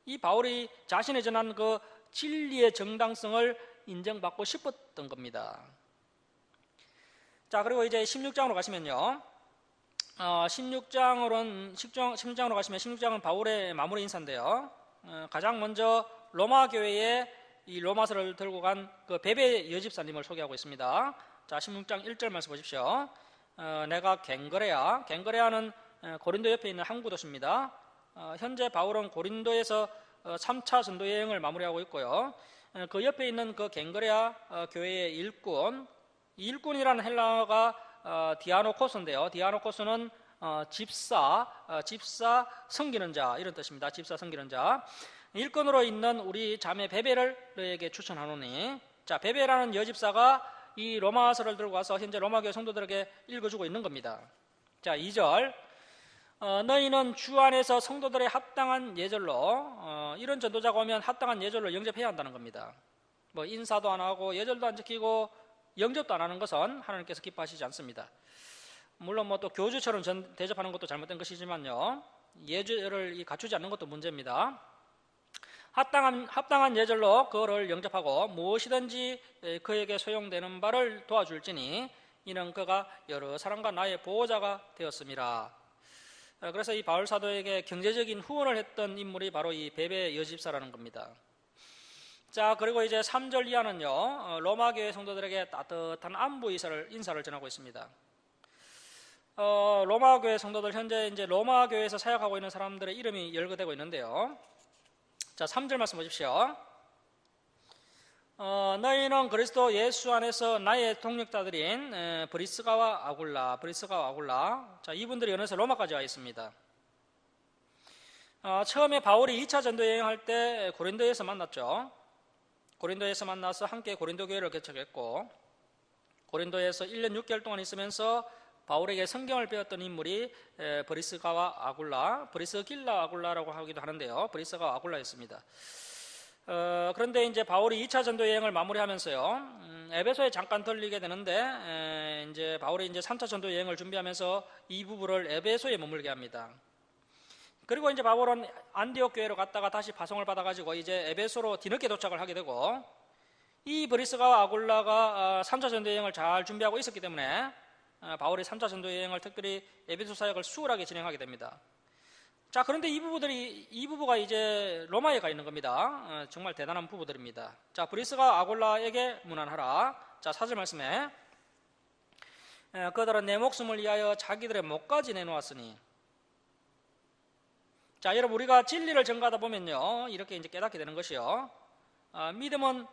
이 바울이 자신이 전한 그 진리의 정당성을 인정받고 싶었던 겁니다. 자, 그리고 이제 16장으로 가시면요. 16장으로 가시면 16장은 바울의 마무리 인사인데요. 가장 먼저 로마 교회에 이 로마서를 들고 간 그 베베 여집사님을 소개하고 있습니다. 자, 16장 1절 말씀 보십시오. 내가 갱그레아는 고린도 옆에 있는 항구 도시입니다. 현재 바울은 고린도에서 3차 전도 여행을 마무리하고 있고요. 그 옆에 있는 그 갱그레아 교회의 일꾼이라는 헬라어가 디아노코스인데요. 디아노코스는 집사 섬기는 자 이런 뜻입니다. 집사 섬기는 자. 일꾼으로 있는 우리 자매 베베를 너에게 추천하노니. 자, 베베라는 여집사가 이 로마서를 들고 와서 현재 로마교회 성도들에게 읽어주고 있는 겁니다. 자, 2절. 너희는 주 안에서 성도들의 합당한 예절로, 이런 전도자가 오면 합당한 예절로 영접해야 한다는 겁니다. 뭐 인사도 안 하고 예절도 안 지키고 영접도 안 하는 것은 하나님께서 기뻐하시지 않습니다. 물론 뭐 또 교주처럼 대접하는 것도 잘못된 것이지만요, 예절을 갖추지 않는 것도 문제입니다. 합당한 예절로 그를 영접하고 무엇이든지 그에게 소용되는 바를 도와줄지니 이는 그가 여러 사람과 나의 보호자가 되었음이라. 그래서 이 바울 사도에게 경제적인 후원을 했던 인물이 바로 이 베베 여집사라는 겁니다. 자, 그리고 이제 3절 이하는요, 로마 교회 성도들에게 따뜻한 안부 인사를 전하고 있습니다. 로마 교회 성도들, 현재 이제 로마 교회에서 사역하고 있는 사람들의 이름이 열거되고 있는데요. 자, 3절 말씀 보십시오. 너희는 그리스도 예수 안에서 나의 동력자들인 브리스가와 아굴라. 자, 이분들이 어느새 로마까지 와 있습니다. 처음에 바울이 2차 전도 여행할 때 고린도에서 만났죠. 고린도에서 만나서 함께 고린도 교회를 개척했고, 고린도에서 1년 6개월 동안 있으면서 바울에게 성경을 배웠던 인물이 브리스가와 아굴라, 브리스길라 아굴라라고 하기도 하는데요. 브리스가와 아굴라였습니다. 그런데 이제 바울이 2차 전도 여행을 마무리하면서요, 에베소에 잠깐 들리게 되는데, 이제 바울이 이제 3차 전도 여행을 준비하면서 이 부부를 에베소에 머물게 합니다. 그리고 이제 바울은 안디옥 교회로 갔다가 다시 파송을 받아가지고 이제 에베소로 뒤늦게 도착을 하게 되고, 이 브리스가와 아굴라가 3차 전도 여행을 잘 준비하고 있었기 때문에 바울이 3차 전도 여행을 특별히 에베소 사역을 수월하게 진행하게 됩니다. 자, 그런데 이 부부가 이제 로마에 가 있는 겁니다. 정말 대단한 부부들입니다. 자, 브리스가 아골라에게 문안하라. 자, 4절 말씀에 그들은 내 목숨을 위하여 자기들의 목까지 내놓았으니. 자, 여러분, 우리가 진리를 전가하다 보면요, 이렇게 이제 깨닫게 되는 것이요, 믿음은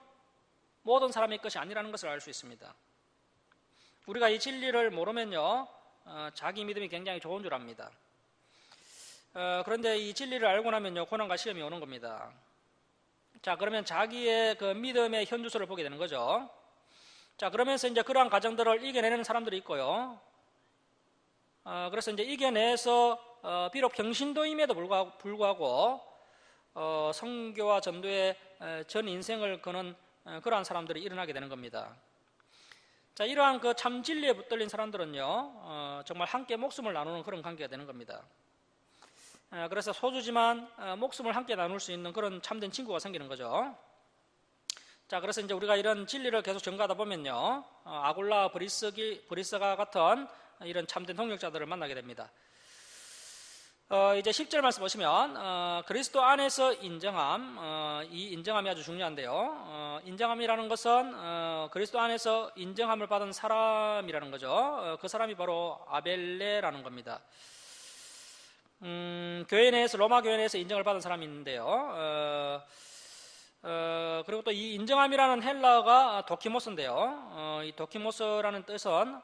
모든 사람의 것이 아니라는 것을 알 수 있습니다. 우리가 이 진리를 모르면요, 자기 믿음이 굉장히 좋은 줄 압니다. 그런데 이 진리를 알고 나면요, 고난과 시험이 오는 겁니다. 자, 그러면 자기의 그 믿음의 현주소를 보게 되는 거죠. 자, 그러면서 이제 그러한 과정들을 이겨내는 사람들이 있고요. 그래서 이제 이겨내서 비록 병신도임에도 불구하고 선교와 전도의 전 인생을 거는 그러한 사람들이 일어나게 되는 겁니다. 자, 이러한 그 참 진리에 붙들린 사람들은요, 정말 함께 목숨을 나누는 그런 관계가 되는 겁니다. 그래서 소주지만 목숨을 함께 나눌 수 있는 그런 참된 친구가 생기는 거죠. 자, 그래서 이제 우리가 이런 진리를 계속 전가하다 보면요, 아굴라 브리스가 같은 이런 참된 동역자들을 만나게 됩니다. 이제 10절 말씀 보시면 그리스도 안에서 인정함, 이 인정함이 아주 중요한데요. 인정함이라는 것은 그리스도 안에서 인정함을 받은 사람이라는 거죠. 그 사람이 바로 아벨레라는 겁니다. 교회 내에서, 로마 교회 내에서 인정을 받은 사람이 있는데요. 그리고 또 이 인정함이라는 헬라어가 도키모스인데요. 이 도키모스라는 뜻은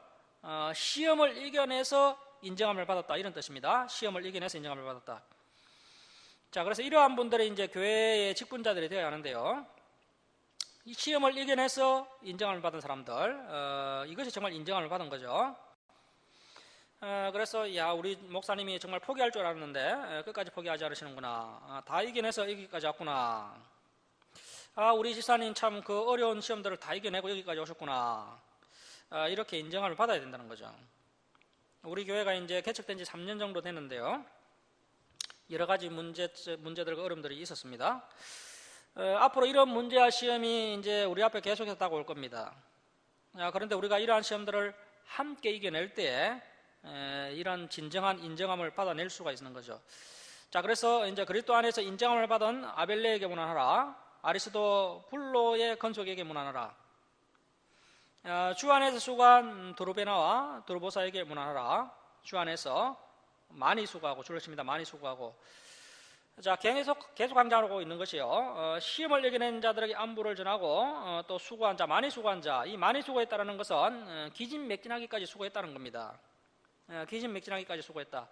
시험을 이겨내서 인정함을 받았다, 이런 뜻입니다. 시험을 이겨내서 인정함을 받았다. 자, 그래서 이러한 분들이 이제 교회의 직분자들이 되어야 하는데요. 이 시험을 이겨내서 인정함을 받은 사람들, 이것이 정말 인정함을 받은 거죠. 그래서 우리 목사님이 정말 포기할 줄 알았는데 끝까지 포기하지 않으시는구나. 다 이겨내서 여기까지 왔구나. 우리 집사님 참 그 어려운 시험들을 다 이겨내고 여기까지 오셨구나. 이렇게 인정함을 받아야 된다는 거죠. 우리 교회가 이제 개척된 지 3년 정도 됐는데요, 여러 가지 문제들과 어려움들이 있었습니다. 앞으로 이런 문제와 시험이 이제 우리 앞에 계속해서 다가올 겁니다. 그런데 우리가 이러한 시험들을 함께 이겨낼 때에 이런 진정한 인정함을 받아낼 수가 있는 거죠. 자, 그래서 이제 그리스도 안에서 인정함을 받은 아벨레에게 문안하라. 아리스도블로의 건속에게 문안하라. 주 안에서 수고한 드루베나와 드루보사에게 문안하라. 주 안에서 많이 수고하고, 줄을 칩니다. 많이 수고하고. 자, 계속 강조하고 있는 것이요, 시험을 이겨낸 자들에게 안부를 전하고, 또 수고한 자, 많이 수고한 자, 이 많이 수고했다는 것은 기진맥진하기까지 수고했다는 겁니다. 기진맥진하기까지 수고했다.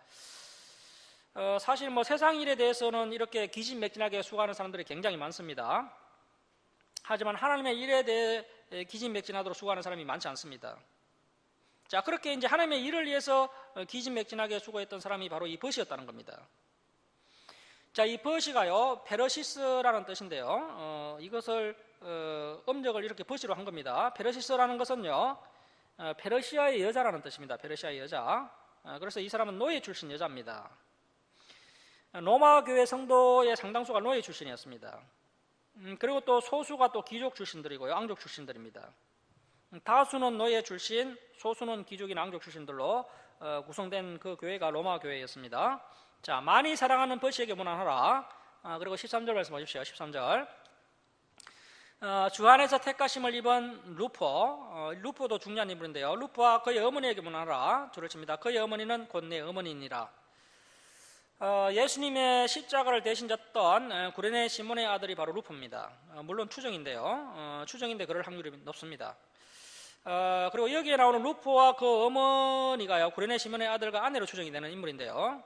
사실 뭐 세상 일에 대해서는 이렇게 기진맥진하게 수고하는 사람들이 굉장히 많습니다. 하지만 하나님의 일에 대해 기진맥진하도록 수고하는 사람이 많지 않습니다. 자, 그렇게 이제 하나님의 일을 위해서 기진맥진하게 수고했던 사람이 바로 이 버시였다는 겁니다. 자, 이 버시가요, 페르시스라는 뜻인데요, 이것을 음력을 이렇게 버시로 한 겁니다. 페르시스라는 것은요, 페르시아의 여자라는 뜻입니다. 페르시아의 여자. 그래서 이 사람은 노예 출신 여자입니다. 로마 교회 성도의 상당수가 노예 출신이었습니다. 그리고 또 소수가 또 귀족 출신들이고요, 앙족 출신들입니다. 다수는 노예 출신, 소수는 귀족이나 앙족 출신들로 구성된 그 교회가 로마 교회였습니다. 자, 많이 사랑하는 버시에게 문안하라. 그리고 13절 말씀 보십시오. 13절. 주 안에서 택하심을 입은 루포도 중요한 인물인데요, 루포와 그의 어머니에게 문안하라. 줄을 칩니다. 그의 어머니는 곧 내 어머니니라. 예수님의 십자가를 대신 졌던 구레네 시몬의 아들이 바로 루포입니다. 물론 추정인데 그럴 확률이 높습니다. 그리고 여기에 나오는 루포와 그 어머니가요, 구레네 시몬의 아들과 아내로 추정이 되는 인물인데요,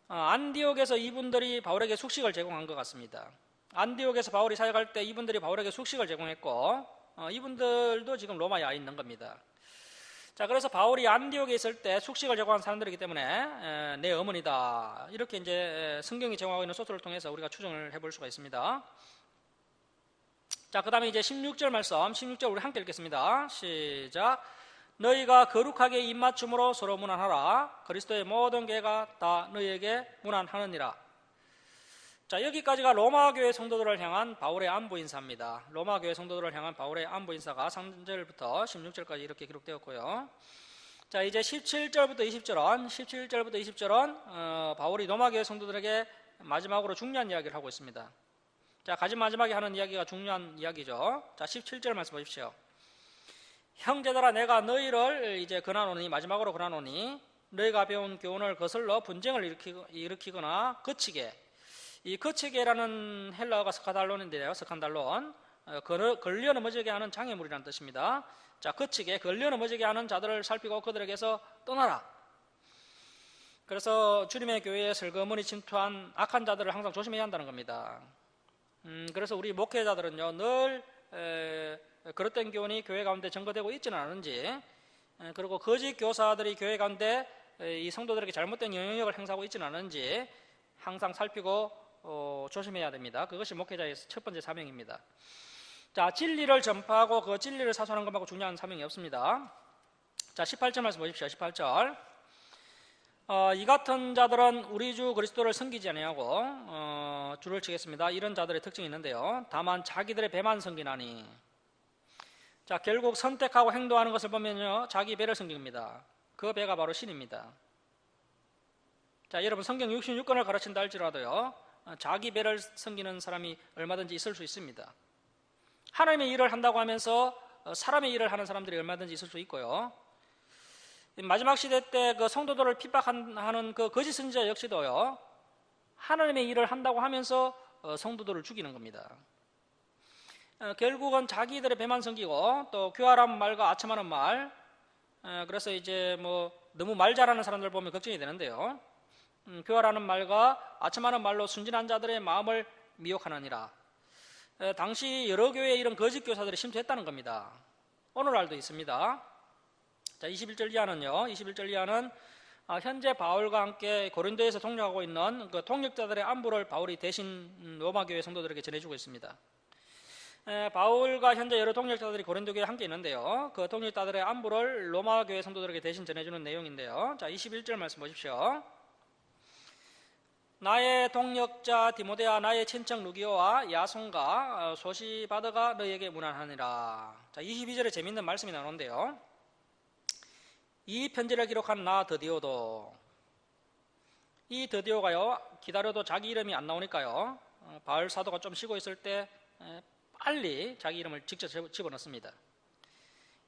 안디옥에서 이분들이 바울에게 숙식을 제공한 것 같습니다. 안디옥에서 바울이 사역할 때 이분들이 바울에게 숙식을 제공했고, 이분들도 지금 로마에 와 있는 겁니다. 자, 그래서 바울이 안디옥에 있을 때 숙식을 제공한 사람들이기 때문에 내 어머니다, 이렇게 이제 성경이 제공하고 있는 소스를 통해서 우리가 추정을 해볼 수가 있습니다. 자, 그 다음에 이제 16절 말씀, 16절 우리 함께 읽겠습니다. 시작. 너희가 거룩하게 입맞춤으로 서로 문안하라. 그리스도의 모든 교회가 다 너희에게 문안하느니라. 자, 여기까지가 로마 교회 성도들을 향한 바울의 안부 인사입니다. 로마 교회 성도들을 향한 바울의 안부 인사가 3절부터 16절까지 이렇게 기록되었고요. 자, 이제 17절부터 20절은 바울이 로마교회 성도들에게 마지막으로 중요한 이야기를 하고 있습니다. 자, 가장 마지막에 하는 이야기가 중요한 이야기죠. 자, 17절 말씀 보십시오. 형제들아, 내가 너희를 이제 권하노니, 마지막으로 권하노니, 너희가 배운 교훈을 거슬러 분쟁을 일으키거나 거치게. 이 거치게라는 헬라어가 스칸달론인데요. 스칸달론. 걸려 넘어지게 하는 장애물이라는 뜻입니다. 자, 거치게, 걸려 넘어지게 하는 자들을 살피고 그들에게서 떠나라. 그래서 주님의 교회에 슬그머니 침투한 악한 자들을 항상 조심해야 한다는 겁니다. 그래서 우리 목회자들은요, 늘 그릇된 교훈이 교회 가운데 전거되고 있지는 않은지, 그리고 거짓 교사들이 교회 가운데 이 성도들에게 잘못된 영향력을 행사하고 있지는 않은지 항상 살피고 조심해야 됩니다. 그것이 목회자의 첫 번째 사명입니다. 자, 진리를 전파하고 그 진리를 사수하는 것만큼 중요한 사명이 없습니다. 자, 18절 말씀 보십시오. 18절. 이 같은 자들은 우리 주 그리스도를 섬기지 아니하고 줄을 치겠습니다. 이런 자들의 특징이 있는데요. 다만 자기들의 배만 섬기나니. 자, 결국 선택하고 행동하는 것을 보면요, 자기 배를 섬깁니다. 그 배가 바로 신입니다. 자, 여러분, 성경 66권을 가르친다 할지라도요, 자기 배를 섬기는 사람이 얼마든지 있을 수 있습니다. 하나님의 일을 한다고 하면서 사람의 일을 하는 사람들이 얼마든지 있을 수 있고요. 마지막 시대 때 그 성도들을 핍박하는 그 거짓 선지자 역시도요, 하나님의 일을 한다고 하면서 성도들을 죽이는 겁니다. 결국은 자기들의 배만 섬기고 또 교활한 말과 아첨하는 말, 그래서 이제 뭐 너무 말 잘하는 사람들 보면 걱정이 되는데요. 교활하는 말과 아첨하는 말로 순진한 자들의 마음을 미혹하느니라. 당시 여러 교회에 이런 거짓 교사들이 심투했다는 겁니다. 오늘날도 있습니다. 자, 21절 이하는 현재 바울과 함께 고린도에서 동력하고 있는 그 동력자들의 안부를 바울이 대신 로마교회 성도들에게 전해주고 있습니다. 바울과 현재 여러 동력자들이 고린도교회에 함께 있는데요. 그 동력자들의 안부를 로마교회 성도들에게 대신 전해주는 내용인데요. 자, 21절 말씀 보십시오. 나의 동력자 디모데와 나의 친척 루기오와 야손과 소시바드가 너희에게 문안하니라. 자, 22절에 재미있는 말씀이 나오는데요. 이 편지를 기록한 나 드디오도, 이 드디오가요, 기다려도 자기 이름이 안 나오니까요, 바울 사도가 좀 쉬고 있을 때 빨리 자기 이름을 직접 집어넣습니다.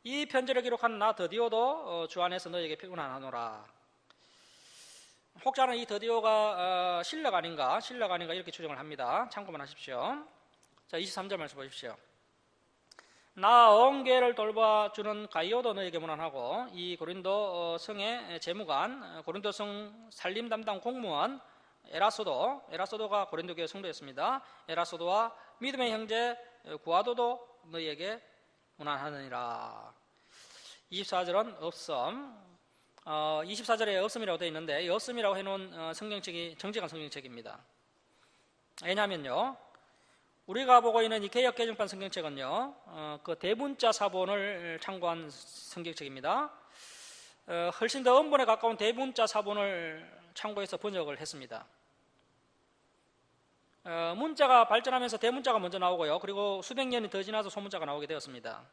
이 편지를 기록한 나 드디오도 주 안에서 너에게 평안하노라. 혹자는 이 드디오가 신력 아닌가 이렇게 추정을 합니다. 참고만 하십시오. 자, 23절 말씀 보십시오. 나 온교회를 돌봐주는 가이오도 너에게 문안하고, 이 고린도 성의 재무관, 고린도 성 살림 담당 공무원 에라소도가 고린도 교회 성도였습니다. 에라소도와 믿음의 형제 구아도도 너희에게 문안하느니라. 24절은 없음. 24절에 없음이라고 되어 있는데, 이 없음이라고 해놓은 성경책이 정직한 성경책입니다. 왜냐하면요, 우리가 보고 있는 이 개역 개정판 성경책은요, 그 대문자 사본을 참고한 성경책입니다. 훨씬 더 원본에 가까운 대문자 사본을 참고해서 번역을 했습니다. 문자가 발전하면서 대문자가 먼저 나오고요, 그리고 수백 년이 더 지나서 소문자가 나오게 되었습니다.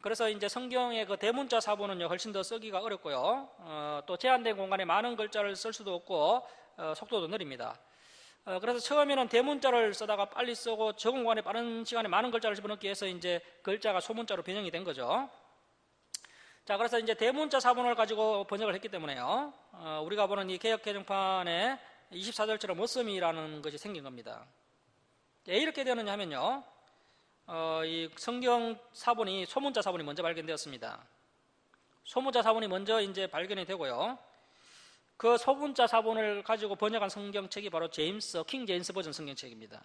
그래서 이제 성경의 그 대문자 사본은요, 훨씬 더 쓰기가 어렵고요, 또 제한된 공간에 많은 글자를 쓸 수도 없고 속도도 느립니다. 그래서 처음에는 대문자를 쓰다가 빨리 쓰고 적은 공간에 빠른 시간에 많은 글자를 집어넣기 위해서 이제 글자가 소문자로 변형이 된 거죠. 자, 그래서 이제 대문자 사본을 가지고 번역을 했기 때문에요, 우리가 보는 이 개역 개정판에 24절처럼 없음이라는 것이 생긴 겁니다. 왜 이렇게 되었느냐 하면요, 이 성경 사본이 소문자 사본이 먼저 발견되었습니다. 소문자 사본이 먼저 이제 발견이 되고요, 그 소문자 사본을 가지고 번역한 성경책이 바로 킹 제임스 버전 성경책입니다.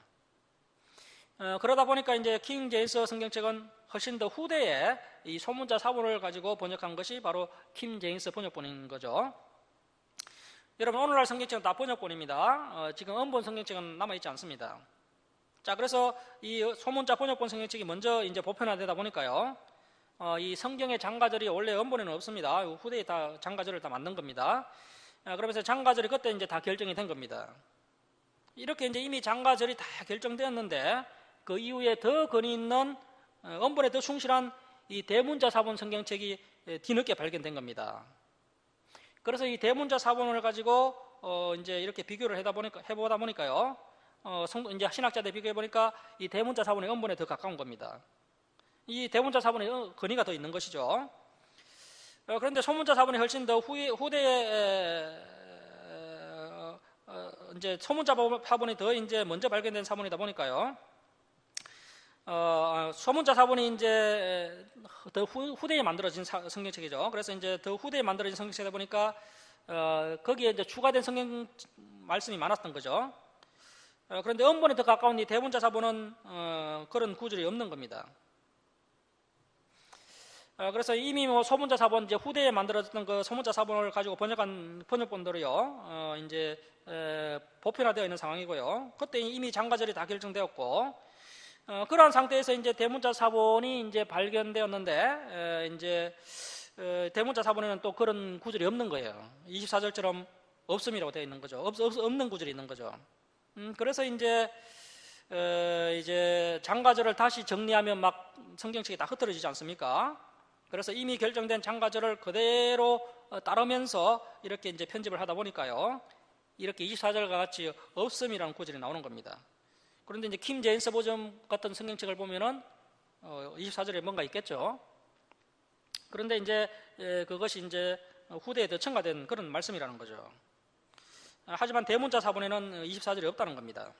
그러다 보니까 이제 킹 제임스 성경책은 훨씬 더 후대에 이 소문자 사본을 가지고 번역한 것이 바로 킹 제임스 번역본인 거죠. 여러분, 오늘날 성경책은 다 번역본입니다. 지금 원본 성경책은 남아있지 않습니다. 자, 그래서 이 소문자 번역본 성경책이 먼저 이제 보편화되다 보니까요, 이 성경의 장가절이 원래 원본에는 없습니다. 후대에 다 장가절을 다 만든 겁니다. 그러면서 장가절이 그때 이제 다 결정이 된 겁니다. 이렇게 이제 이미 장가절이 다 결정되었는데, 그 이후에 더 근위 있는 원본에 더 충실한 이 대문자 사본 성경책이 뒤늦게 발견된 겁니다. 그래서 이 대문자 사본을 가지고 이제 이렇게 비교를 해보다 보니까요. 이제 신학자들 비교해 보니까 이 대문자 사본의 원본에 더 가까운 겁니다. 이 대문자 사본에 근위가 더 있는 것이죠. 그런데 소문자 사본이 훨씬 더 후대에 이제 소문자 사본이 더 이제 먼저 발견된 사본이다 보니까요. 소문자 사본이 이제 더 후대에 만들어진 성경책이죠. 그래서 이제 더 후대에 만들어진 성경책이다 보니까 거기에 이제 추가된 성경 말씀이 많았던 거죠. 그런데 원본에 더 가까운 이 대문자 사본은 그런 구절이 없는 겁니다. 그래서 이미 뭐 소문자 사본 이제 후대에 만들어졌던 그 소문자 사본을 가지고 번역한 번역본들이요, 이제 보편화되어 있는 상황이고요. 그때 이미 장가절이 다 결정되었고, 그러한 상태에서 이제 대문자 사본이 이제 발견되었는데, 이제 대문자 사본에는 또 그런 구절이 없는 거예요. 24절처럼 없음이라고 되어 있는 거죠. 없는 구절이 있는 거죠. 그래서 이제 장가절을 다시 정리하면 막 성경책이 다 흩어지지 않습니까? 그래서 이미 결정된 장가절을 그대로 따르면서 이렇게 이제 편집을 하다 보니까요, 이렇게 24절과 같이 없음이라는 구절이 나오는 겁니다. 그런데 이제 킴 제임스 버전 같은 성경책을 보면은 24절에 뭔가 있겠죠. 그런데 이제 그것이 이제 후대에 더 첨가된 그런 말씀이라는 거죠. 하지만 대문자 사본에는 24절이 없다는 겁니다.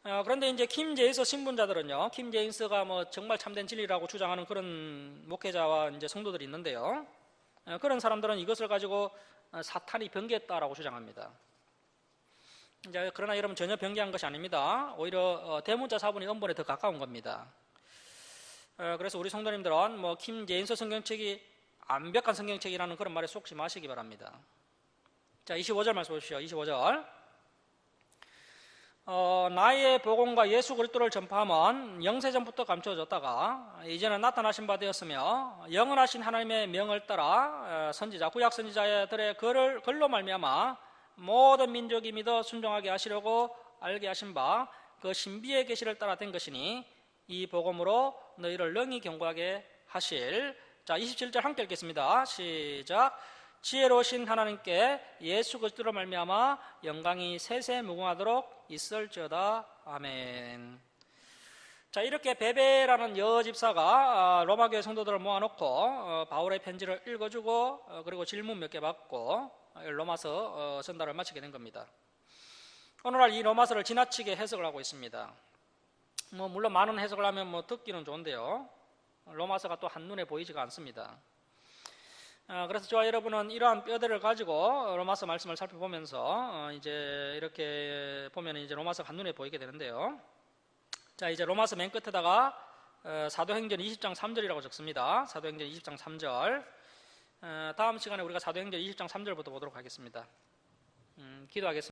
그런데 이제 킴 제임스 신분자들은요, 킴 제임스가 뭐 정말 참된 진리라고 주장하는 그런 목회자와 이제 성도들이 있는데요, 그런 사람들은 이것을 가지고 사탄이 변개했다라고 주장합니다. 이제 그러나 여러분, 전혀 변개한 것이 아닙니다. 오히려 대문자 사본이 원본에 더 가까운 겁니다. 그래서 우리 성도님들은 뭐 킴 제임스 성경책이 완벽한 성경책이라는 그런 말에 속지 마시기 바랍니다. 자, 25절 말씀 보십시오. 25절. 나의 복음과 예수 그리스도를 전파함은 영세전부터 감춰졌다가 이제는 나타나신 바 되었으며, 영원하신 하나님의 명을 따라 선지자, 구약 선지자들의 글로 말미암아 모든 민족이 믿어 순종하게 하시려고 알게 하신 바 그 신비의 계시를 따라 된 것이니 이 복음으로 너희를 능히 경고하게 하실. 자, 27절 함께 읽겠습니다. 시작. 지혜로우신 하나님께 예수 그리스도로 말미암아 영광이 세세 무궁하도록 있을지어다. 아멘. 자, 이렇게 베베라는 여집사가 로마교회 성도들을 모아놓고 바울의 편지를 읽어주고 그리고 질문 몇 개 받고 로마서 전달을 마치게 된 겁니다. 오늘날 이 로마서를 지나치게 해석을 하고 있습니다. 뭐 물론 많은 해석을 하면 뭐 듣기는 좋은데요, 로마서가 또 한눈에 보이지가 않습니다. 그래서 저와 여러분은 이러한 뼈대를 가지고 로마서 말씀을 살펴보면서 이제 이렇게 보면 이제 로마서가 한눈에 보이게 되는데요. 자, 이제 로마서 맨 끝에다가 사도행전 20장 3절이라고 적습니다. 사도행전 20장 3절. 다음 시간에 우리가 사도행전 20장 3절부터 보도록 하겠습니다. 기도하겠습니다.